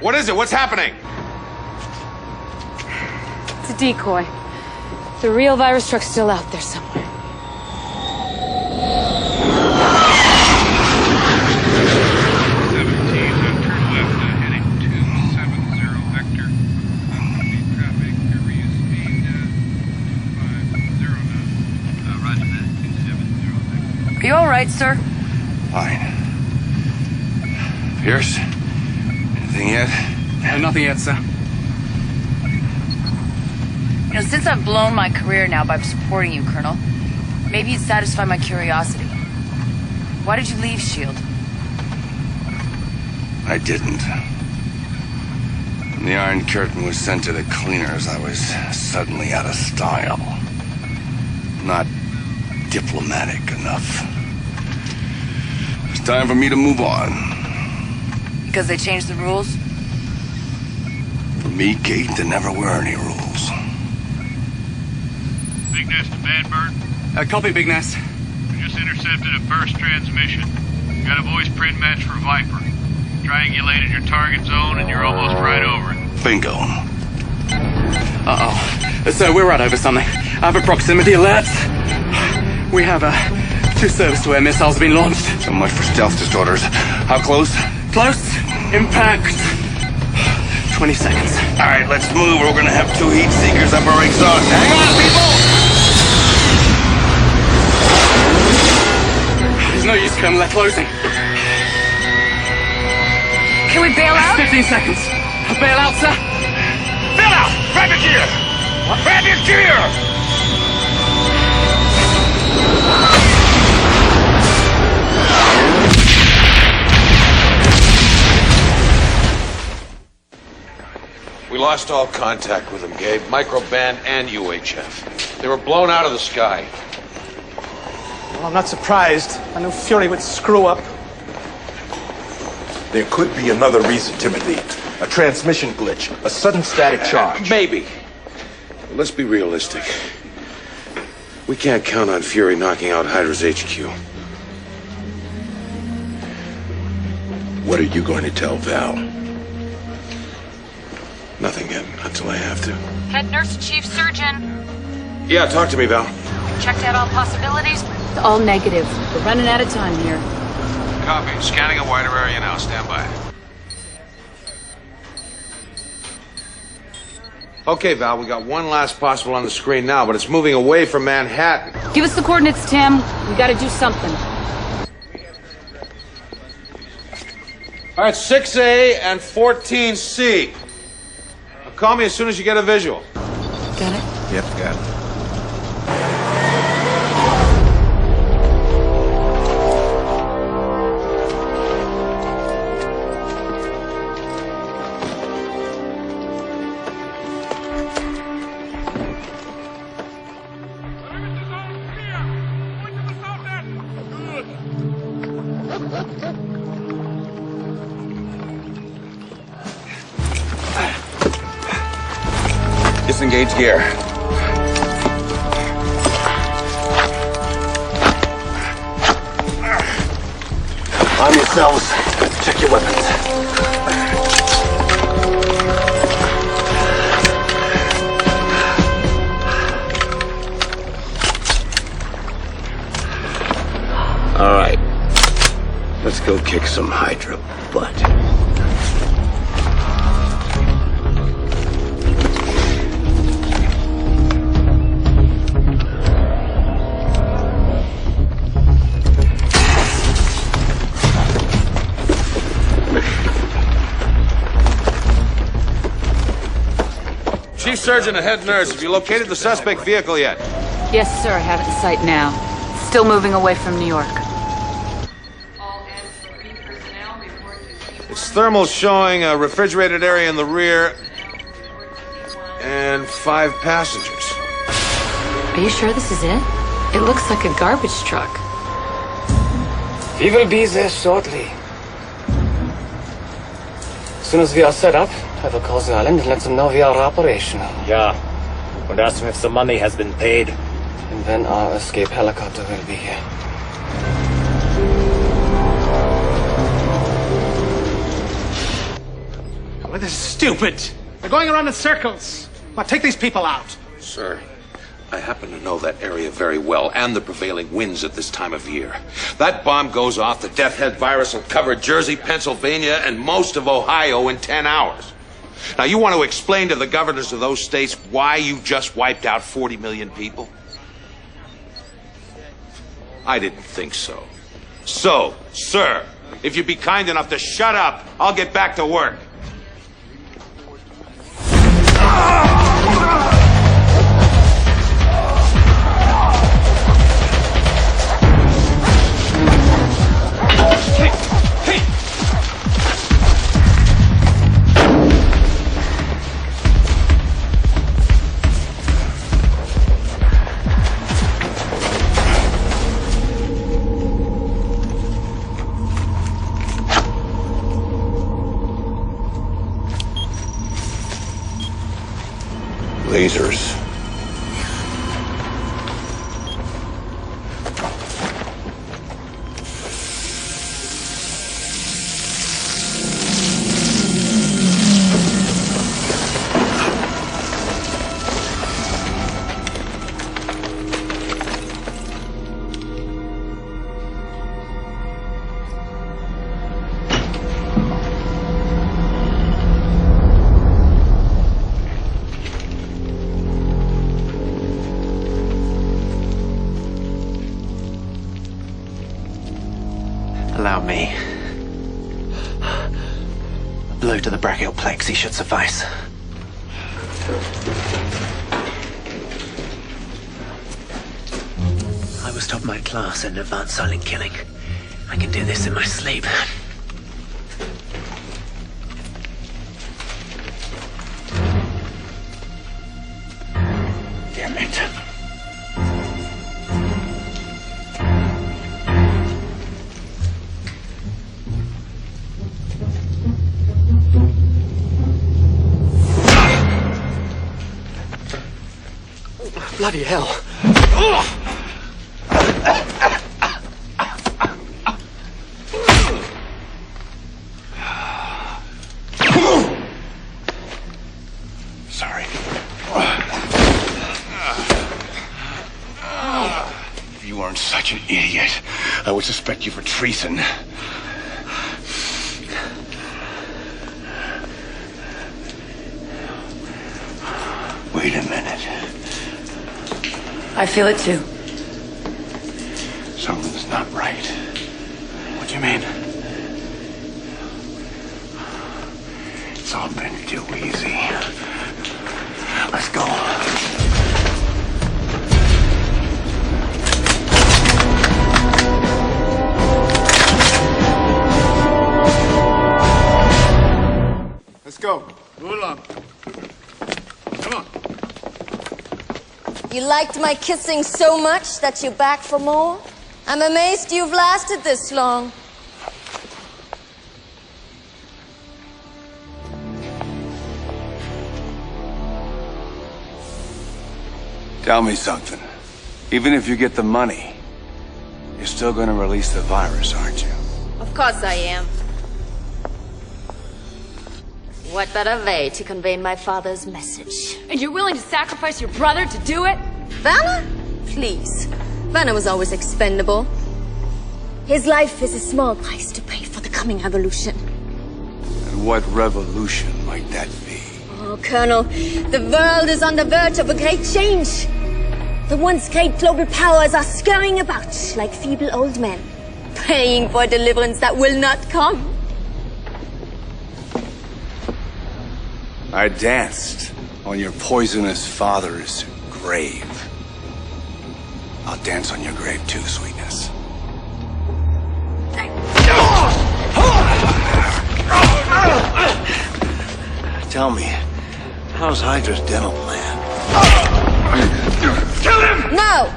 What is it? What's happening? It's a decoy. The real virus truck's still out there somewhere. Are you all right, sir? Fine. Pierce? Anything yet? Nothing yet, sir. You know, since I've blown my career now by supporting you, Colonel, maybe you'd satisfy my curiosity. Why did you leave S.H.I.E.L.D.? I didn't. When the Iron Curtain was sent to the cleaners, I was suddenly out of style. Not diplomatic enough. It's time for me to move on. Because they changed the rules? For me, Kate, there never were any rules. Big Nest to Banburn. Copy, Big Nest. We just intercepted a burst transmission. Got a voice print match for Viper. Triangulated your target zone and you're almost right over it. Bingo. Uh-oh. So we're right over something. I have a proximity alert. We have 2 surface-to-air missiles have been launched. So much for stealth disorders. How close? Close. Impact. 20 seconds. All right, let's move. We're gonna have 2 heat seekers up our exhaust. Hang on, people! There's no use, Colonel. They're closing. Can we bail out? 15 seconds. Bail out, sir. Bail out! Grab your gear! Grab your gear! We lost all contact with them, Gabe. Microband and UHF. They were blown out of the sky. Well, I'm not surprised. I knew Fury would screw up. There could be another reason, Timothy. A transmission glitch, a sudden static charge. Maybe. But let's be realistic. We can't count on Fury knocking out HYDRA's HQ. What are you going to tell Val? Nothing yet, until I have to. Head nurse, chief surgeon. Yeah, talk to me, Val. Checked out all possibilities. All negative. We're running out of time here. Copy. Scanning a wider area now. Stand by. Okay, Val, we got one last possible on the screen now, but it's moving away from Manhattan. Give us the coordinates, Tim. We gotta do something. All right, 6A and 14C. Now call me as soon as you get a visual. Got it? Yep, got it. Disengage gear. Arm yourselves. Check your weapons. All right. Let's go kick some HYDRA butt. Chief Surgeon and Head Nurse, have you located the suspect vehicle yet? Yes, sir. I have it in sight now. Still moving away from New York. Its thermal's showing a refrigerated area in the rear and 5 passengers. Are you sure this is it? It looks like a garbage truck. We will be there shortly. As soon as we are set up, I will call the island and let them know we are operational. Yeah. And ask them if the money has been paid. And then our escape helicopter will be here. Oh, this is stupid. They're going around in circles. Well, take these people out. Sir, I happen to know that area very well and the prevailing winds at this time of year. That bomb goes off, the death head virus will cover Jersey, Pennsylvania, and most of Ohio in 10 hours. Now, you want to explain to the governors of those states why you just wiped out 40 million people? I didn't think so. So, sir, if you'd be kind enough to shut up, I'll get back to work. Lasers. Allow me. A blow to the brachial plexus should suffice. I was top of my class in advanced silent killing. I can do this in my sleep. Damn it. Bloody hell. you weren't such an idiot, I would suspect you for treason. Wait a minute. I feel it too. Something's not right. What do you mean? It's all been too easy. Let's go. Let's go. Move along. Come on. You liked my kissing so much that you're back for more? I'm amazed you've lasted this long. Tell me something. Even if you get the money, you're still going to release the virus, aren't you? Of course I am. What better way to convey my father's message? And you're willing to sacrifice your brother to do it? Vanna? Please. Vanna was always expendable. His life is a small price to pay for the coming revolution. And what revolution might that be? Oh, Colonel, the world is on the verge of a great change. The once great global powers are scurrying about like feeble old men, praying for deliverance that will not come. I danced on your poisonous father's grave. I'll dance on your grave too, sweetness. Tell me, how's Hydra's dental plan? Kill him! No!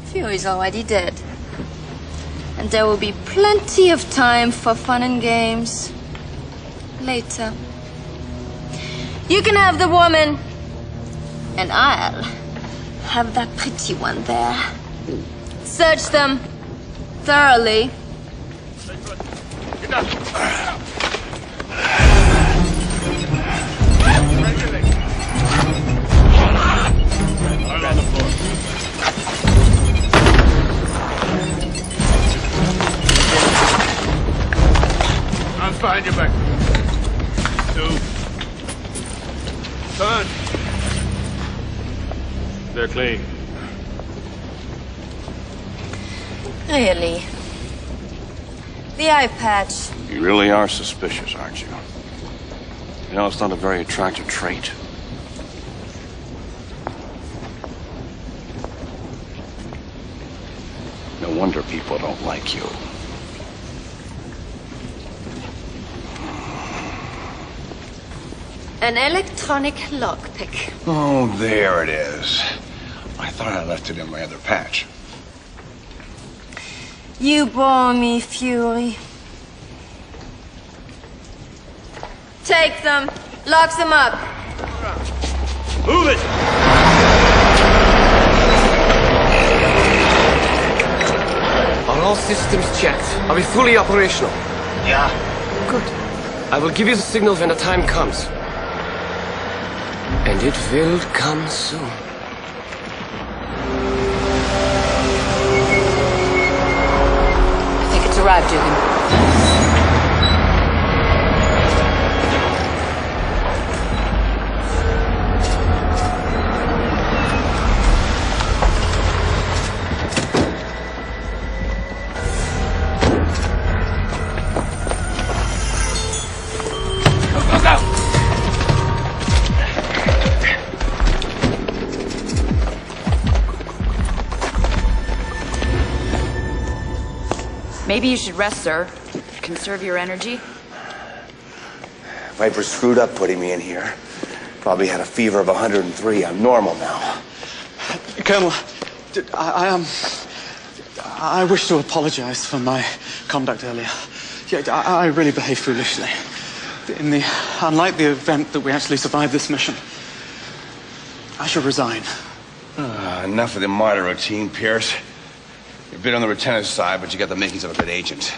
Fury's already dead. And there will be plenty of time for fun and games later. You can have the woman, and I'll have that pretty one there. Search them thoroughly. Get down. On the floor. Hands behind your back. 2. Turn. They're clean. Really? The eye patch. You really are suspicious, aren't you? You know, it's not a very attractive trait. No wonder people don't like you. An electronic lockpick. Oh, there it is. I thought I left it in my other patch. You bore me, Fury. Take them. Lock them up. Move it! Are all systems checked? Are we fully operational? Yeah. Good. I will give you the signal when the time comes. And it will come soon. I think it's arrived, Dugan. Maybe you should rest, sir. Conserve your energy. Viper screwed up putting me in here. Probably had a fever of 103. I'm normal now. Colonel, I wish to apologize for my conduct earlier. Yeah, I really behaved foolishly. In the unlikely event that we actually survive this mission, I should resign. Enough of the martyr routine, Pierce. You're a bit on the lieutenant's side, but you got the makings of a good agent.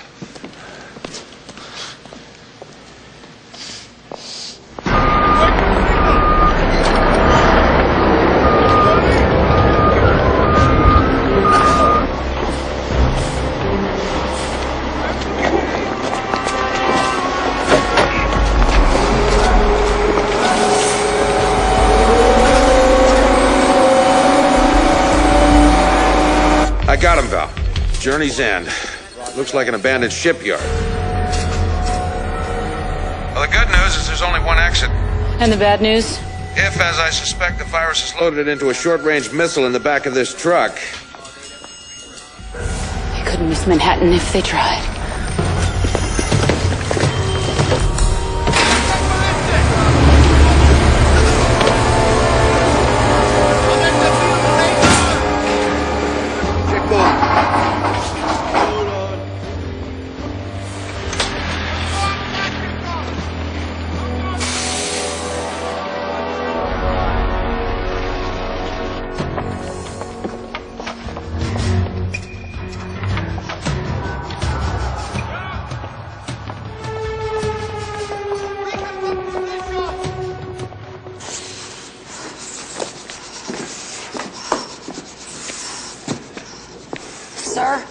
got him, Val. Journey's End. Looks like an abandoned shipyard. Well, the good news is there's only one exit. And the bad news? If, as I suspect, the virus is loaded into a short-range missile in the back of this truck. They couldn't miss Manhattan if they tried. Sir?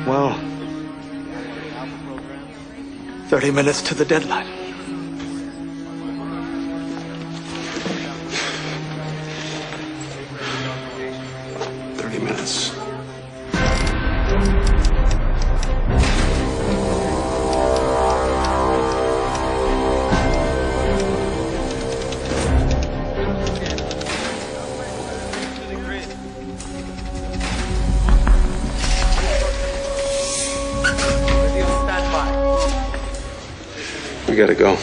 Well, 30 minutes to the deadline. We gotta go.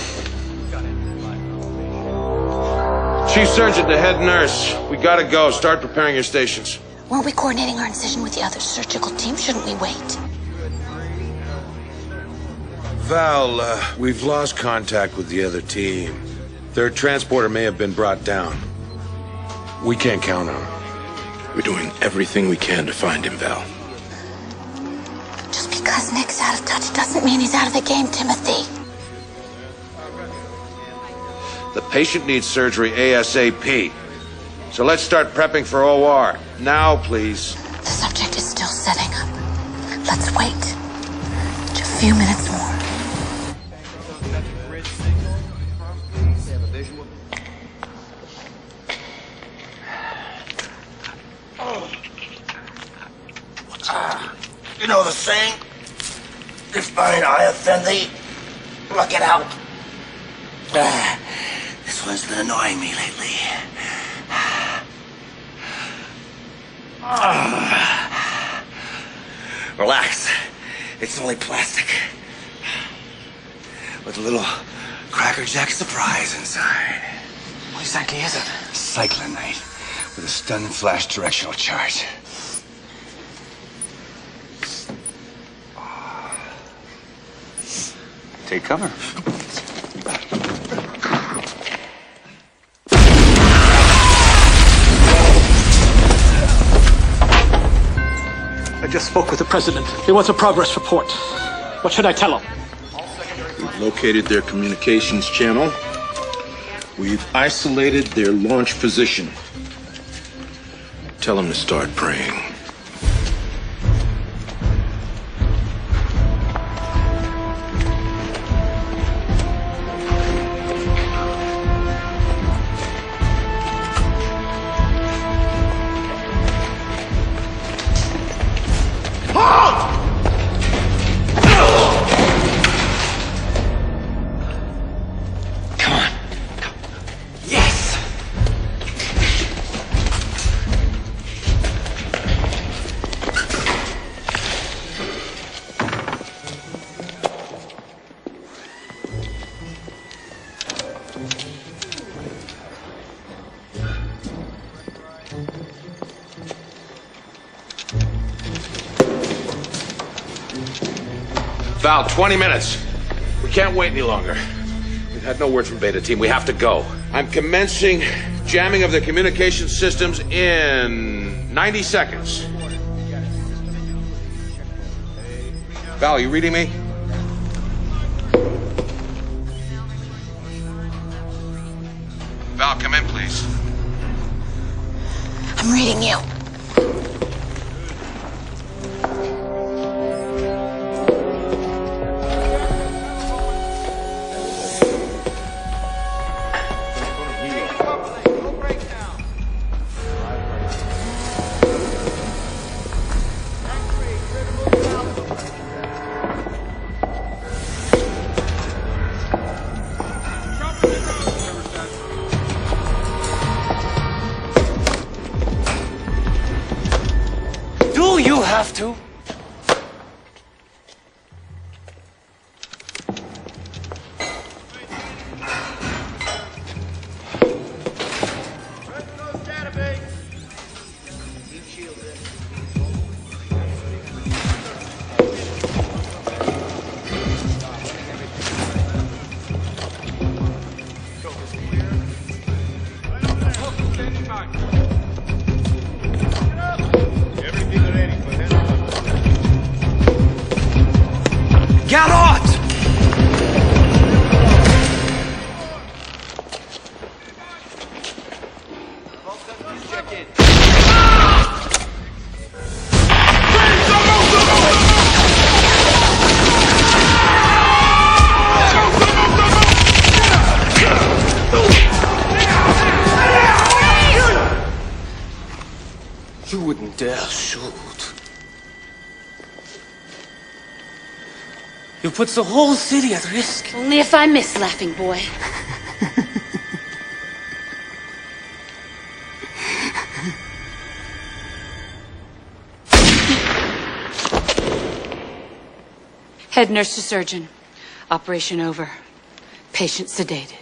Chief Surgeon to head nurse. We gotta go. Start preparing your stations. Weren't we coordinating our incision with the other surgical team? Shouldn't we wait? Val, we've lost contact with the other team. Their transporter may have been brought down. We can't count on him. We're doing everything we can to find him, Val. Just because Nick's out of touch doesn't mean he's out of the game, Timothy. The patient needs surgery ASAP. So let's start prepping for OR. Now, please. The subject is still setting up. Let's wait. Just a few minutes more. You know the saying? If mine eye offend thee, pluck it out. This one's been annoying me lately. Relax. It's only plastic. With a little Cracker Jack surprise inside. What exactly is it? Cyclonite with a stun and flash directional charge. Take cover. I just spoke with the president. He wants a progress report. What should I tell him? We've located their communications channel. We've isolated their launch position. Tell them to start praying. Val, 20 minutes. We can't wait any longer. We've had no word from Beta Team. We have to go. I'm commencing jamming of the communication systems in 90 seconds. Val, you reading me? Val, come in, please. I'm reading you. Do you have to? Get out! You wouldn't dare shoot. You put the whole city at risk. Only if I miss, laughing boy. Head nurse to surgeon. Operation over. Patient sedated.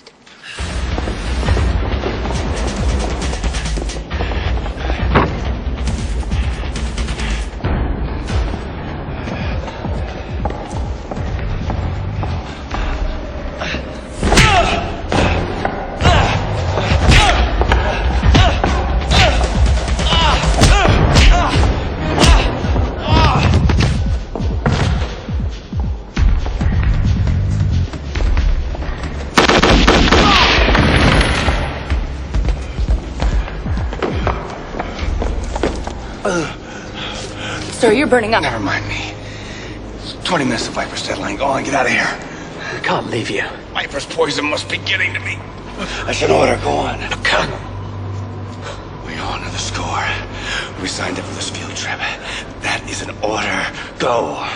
Sir, you're burning up. Never mind me. 20 minutes of Viper's deadline. Go on, get out of here. We can't leave you. Viper's poison must be getting to me. That's an order. Go on. Come. We honor the score. We signed up for this field trip. That is an order. Go.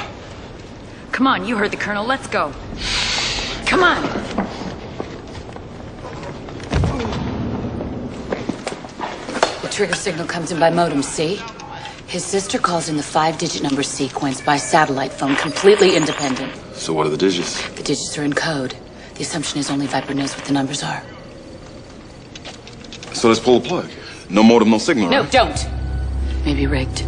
Come on, you heard the Colonel. Let's go. Come on. The trigger signal comes in by modem, see? His sister calls in the 5-digit number sequence by satellite phone, completely independent. So what are the digits? The digits are in code. The assumption is only Viper knows what the numbers are. So let's pull the plug. No modem, no signal, No, right? don't. Maybe rigged.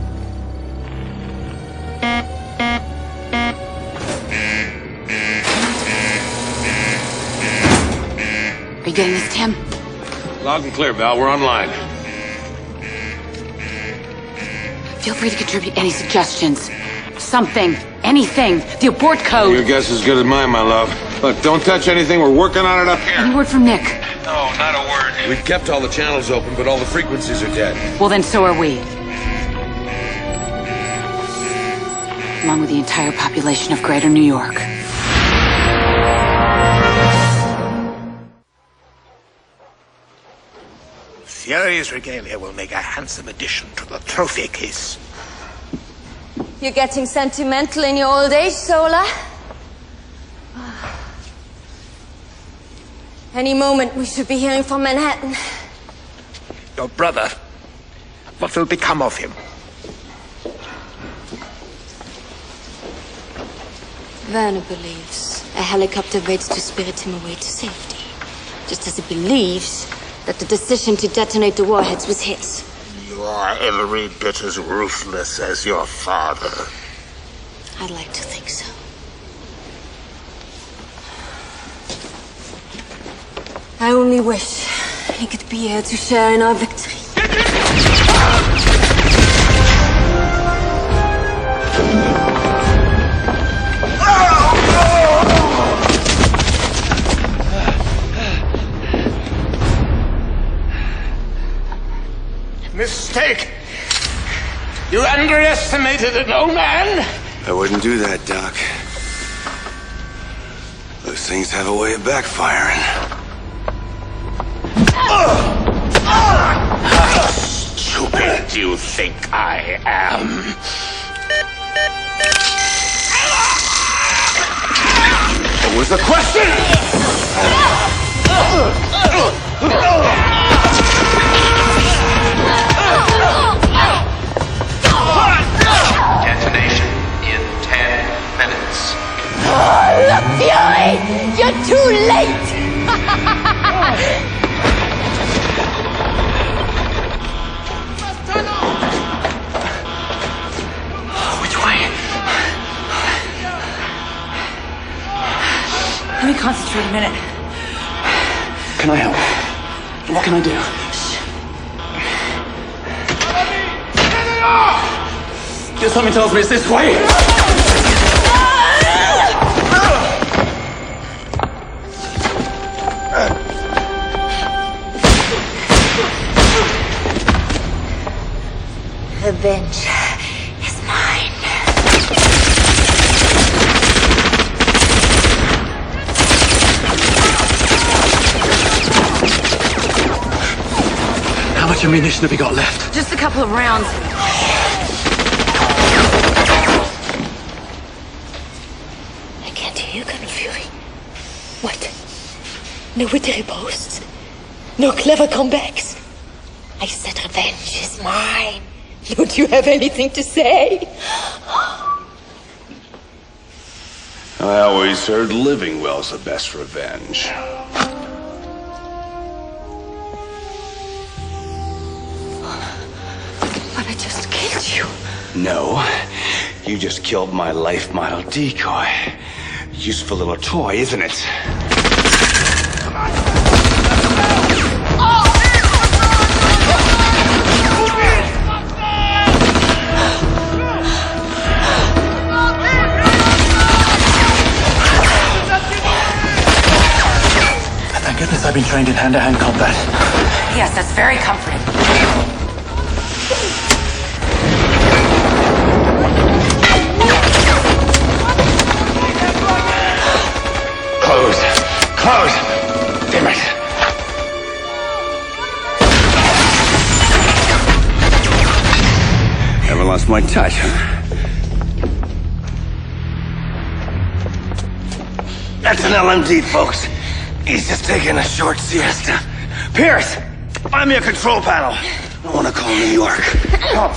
Are you getting this, Tim? Loud and clear, Val. We're online. Feel free to contribute any suggestions. Something. Anything. The abort code. Your guess is as good as mine, my love. Look, don't touch anything. We're working on it up here. Any word from Nick? No, not a word. We've kept all the channels open, but all the frequencies are dead. Well, then so are we. Along with the entire population of Greater New York. Fury's regalia will make a handsome addition to the trophy case. You're getting sentimental in your old age, Sola. Any moment we should be hearing from Manhattan. Your brother. What will become of him? Werner believes a helicopter waits to spirit him away to safety. Just as he believes that the decision to detonate the warheads was his. You are every bit as ruthless as your father. I'd like to think so. I only wish he could be here to share in our victory. Mistake! You underestimated an old man! I wouldn't do that, Doc. Those things have a way of backfiring. How stupid do you think I am? What was the question? Detonation in 10 minutes. Oh, look, Fury! You're too late! Which way? Let me concentrate a minute. Can I help? What can I do? Just something tells me it's this way. Revenge is mine. How much ammunition have you got left? Just a couple of rounds. I can't hear you, Colonel Fury. What? No witty boasts? No clever comebacks? I said revenge is mine. Don't you have anything to say? I always heard living well's the best revenge. But I just killed you. No, you just killed my life model decoy. Useful little toy, isn't it? Thank goodness I've been trained in hand-to-hand combat. Yes, that's very comforting. Close! Close! Damn it! Never lost my touch, huh? That's an LMD, folks. He's just taking a short siesta. Pierce, find me a control panel. I want to call New York. Come.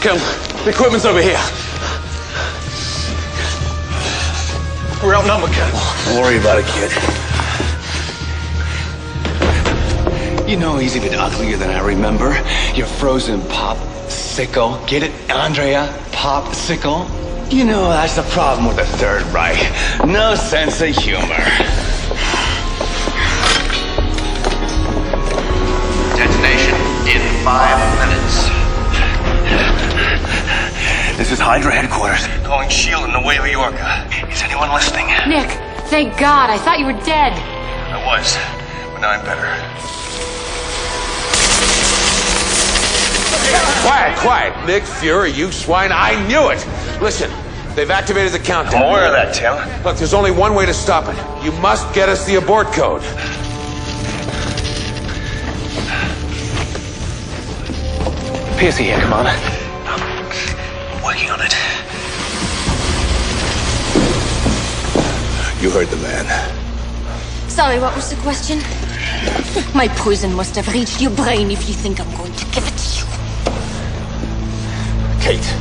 Colonel, the equipment's over here. We're outnumbered, Colonel. Don't worry about it, kid. You know he's even uglier than I remember. Your frozen pop-sickle. Get it, Andrea? Pop-sickle? You know, that's the problem with the Third Reich. No sense of humor. Detonation in 5 minutes. This is HYDRA headquarters. Calling SHIELD in the way of Yorka. Is anyone listening? Nick, thank God. I thought you were dead. I was, but now I'm better. Quiet, quiet. Nick Fury, you swine. I knew it. Listen, they've activated the countdown. I'm aware of that, Tim. Look, there's only one way to stop it. You must get us the abort code. Pierce here, Commander. I'm working on it. You heard the man. Sorry, what was the question? My poison must have reached your brain if you think I'm going to give it to you. Kate.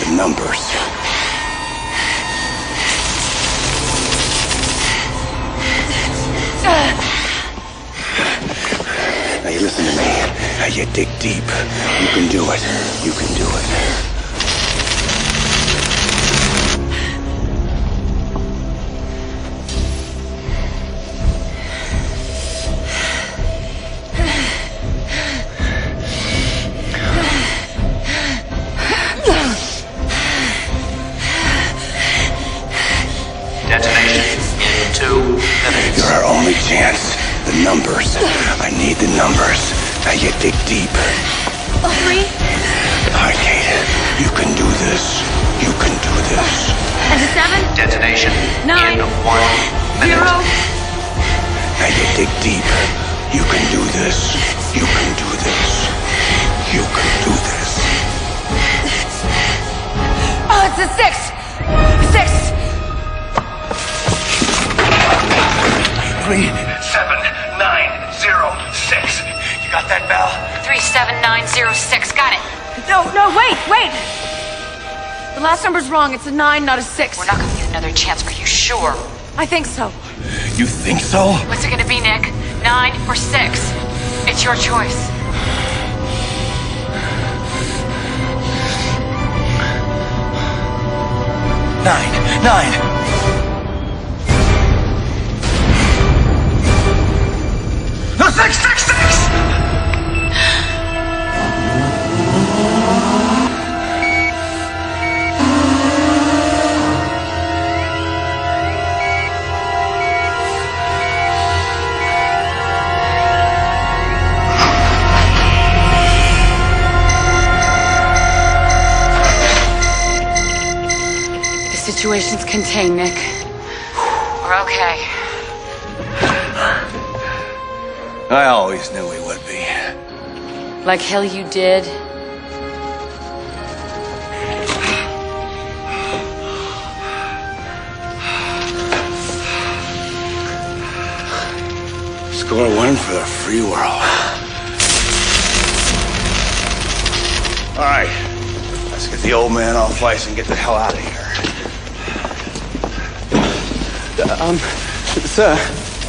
The numbers. Now you listen to me. Now you dig deep. You can do it. You can do it. chance. You're our only chance. The numbers. I need the numbers. Now you dig deep. 3. All right, Kate. You can do this. You can do this. And a 7. Detonation 9. in 1 minute. 0. Now you dig deep. You can do this. You can do this. You can do this. Oh, it's a 6. 6. 3, 7, 9, 0, 6. You got that, Val? 37906. Got it. No, wait. The last number's wrong. It's a 9, not a 6. We're not giving you another chance. Are you sure? I think so. You think so? What's it gonna be, Nick? 9 or 6? It's your choice. Nine. No, 6. The situation's contained, Nick. We're okay. I always knew we would be. Like hell you did. Score 1 for the free world. All right. Let's get the old man off ice and get the hell out of here. Sir.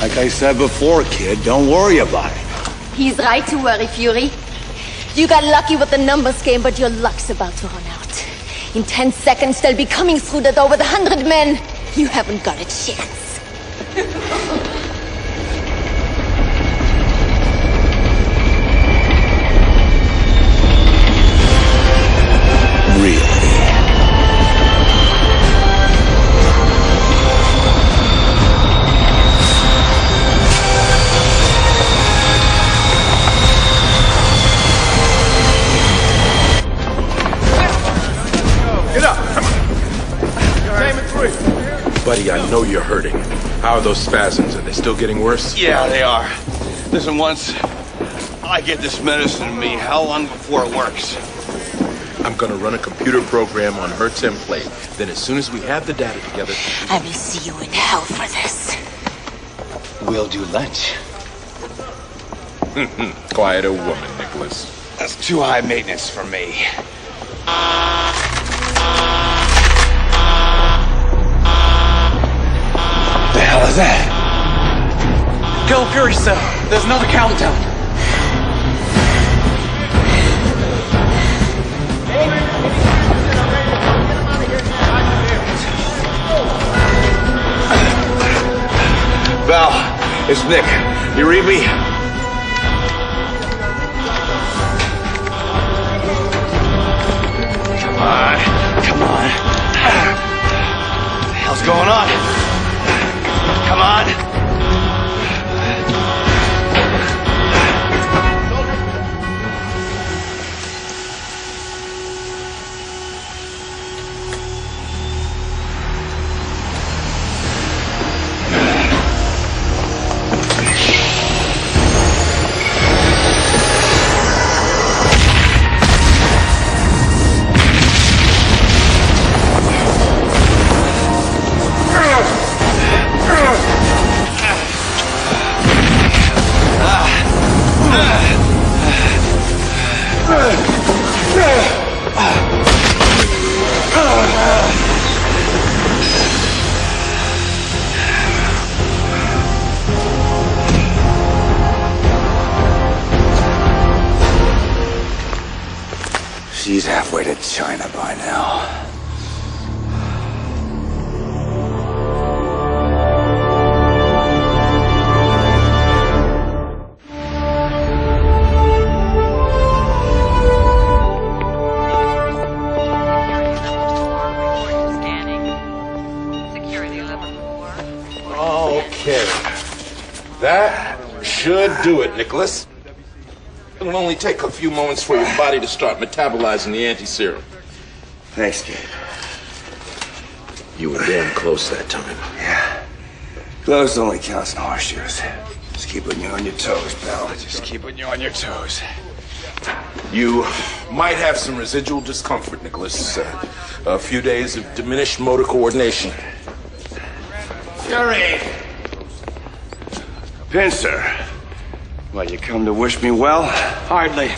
Like I said before, kid, don't worry about it. He's right to worry, Fury. You got lucky with the numbers game, but your luck's about to run out. In 10 seconds, they'll be coming through the door with 100 men. You haven't got a chance. Really? Buddy, I know you're hurting. How are those spasms? Are they still getting worse? Yeah, they are. Listen, once I get this medicine in me, how long before it works? I'm gonna run a computer program on her template. Then as soon as we have the data together... I will see you in hell for this. We'll do lunch. Quiet a woman, Nicholas. That's too high maintenance for me. The hell is that? Girl Fury, sir. There's another countdown. Val, it's Nick. You read me? Come on. What the hell's going on? Come on. She's halfway to China by now. Okay. That should do it, Nicholas. It'll only take a few moments for your body to start metabolizing the anti-serum. Thanks, Gabe. You were damn close that time. Yeah. Close only counts in horseshoes. Just keeping you on your toes, pal. Just keeping you on your toes. You might have some residual discomfort, Nicholas. A few days of diminished motor coordination. Fury! Pincer. What, you come to wish me well? Hardly.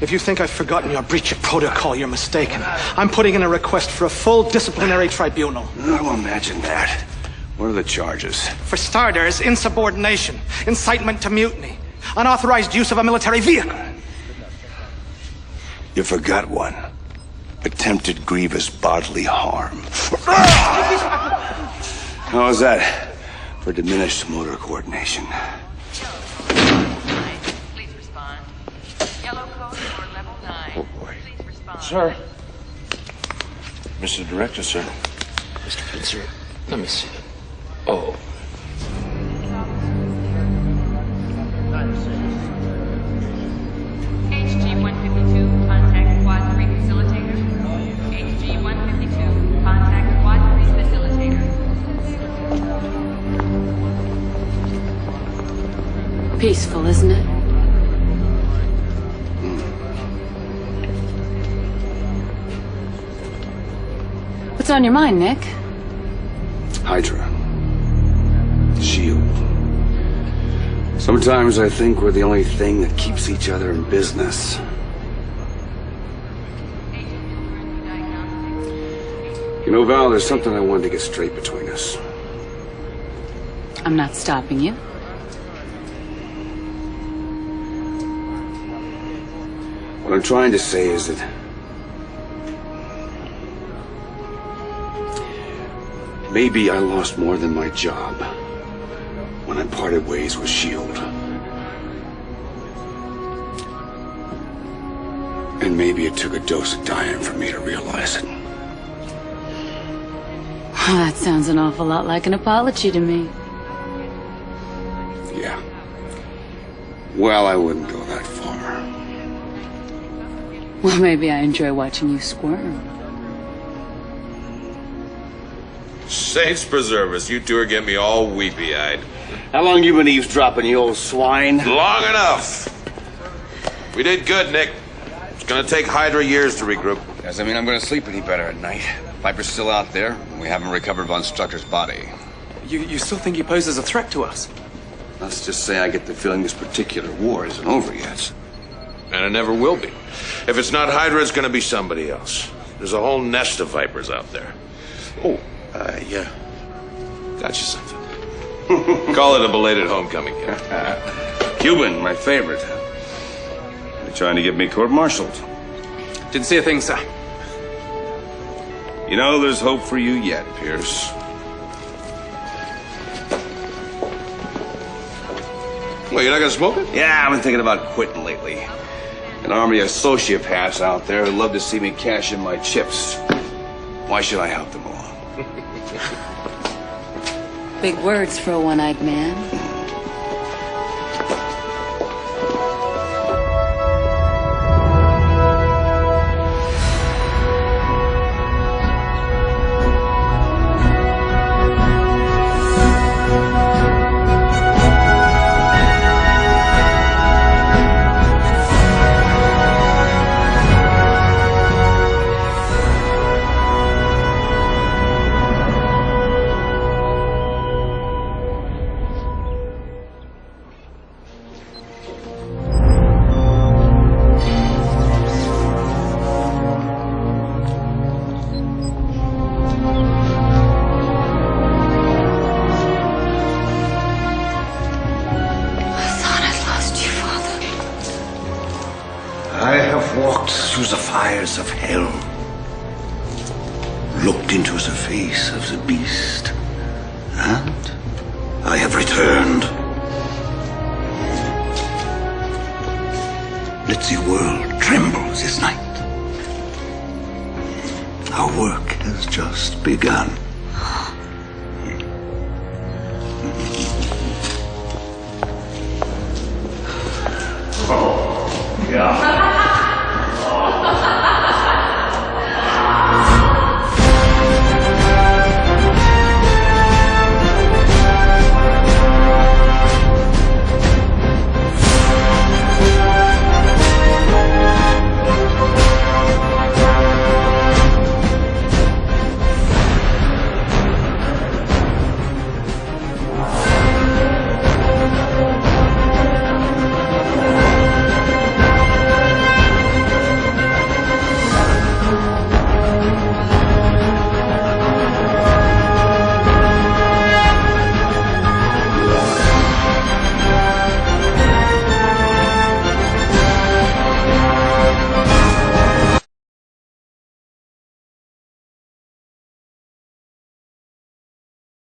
If you think I've forgotten your breach of protocol, you're mistaken. I'm putting in a request for a full disciplinary tribunal. Oh, imagine that. What are the charges? For starters, insubordination, incitement to mutiny, unauthorized use of a military vehicle. You forgot one. Attempted grievous bodily harm. How was that for diminished motor coordination? Please respond. Yellow code for level 9. Oh, boy. Please respond. Sir. Mr. Director, sir. Mr. Pincer, let me see it. Oh. HG-152, contact Quad 3 facilitator. HG-152, contact Quad 3 facilitator. Peaceful, isn't it? What's on your mind, Nick? HYDRA. SHIELD. Sometimes I think we're the only thing that keeps each other in business. You know, Val, there's something I wanted to get straight between us. I'm not stopping you. What I'm trying to say is that maybe I lost more than my job when I parted ways with SHIELD. And maybe it took a dose of dying for me to realize it. That sounds an awful lot like an apology to me. Yeah. Well, I wouldn't go that far. Well, maybe I enjoy watching you squirm. Saints preserve us. You two are getting me all weepy-eyed. How long you been eavesdropping, you old swine? Long enough. We did good, Nick. It's gonna take HYDRA years to regroup. Doesn't mean I'm gonna sleep any better at night. Viper's still out there, and we haven't recovered Von Strucker's body. You still think he poses a threat to us? Let's just say I get the feeling this particular war isn't over yet. And it never will be. If it's not HYDRA, it's gonna be somebody else. There's a whole nest of Vipers out there. Oh, yeah. Got you something. Call it a belated homecoming gift. Cuban, my favorite. They're trying to get me court-martialed. Didn't see a thing, sir. You know, there's hope for you yet, Pierce. Well, you're not gonna smoke it? Yeah, I've been thinking about quitting lately. An army of sociopaths out there who'd love to see me cash in my chips. Why should I help them along? Big words for a one-eyed man. I have walked through the fires of hell, looked into the face of the beast, and I have returned. Let the world tremble this night. Our work has just begun. Yeah.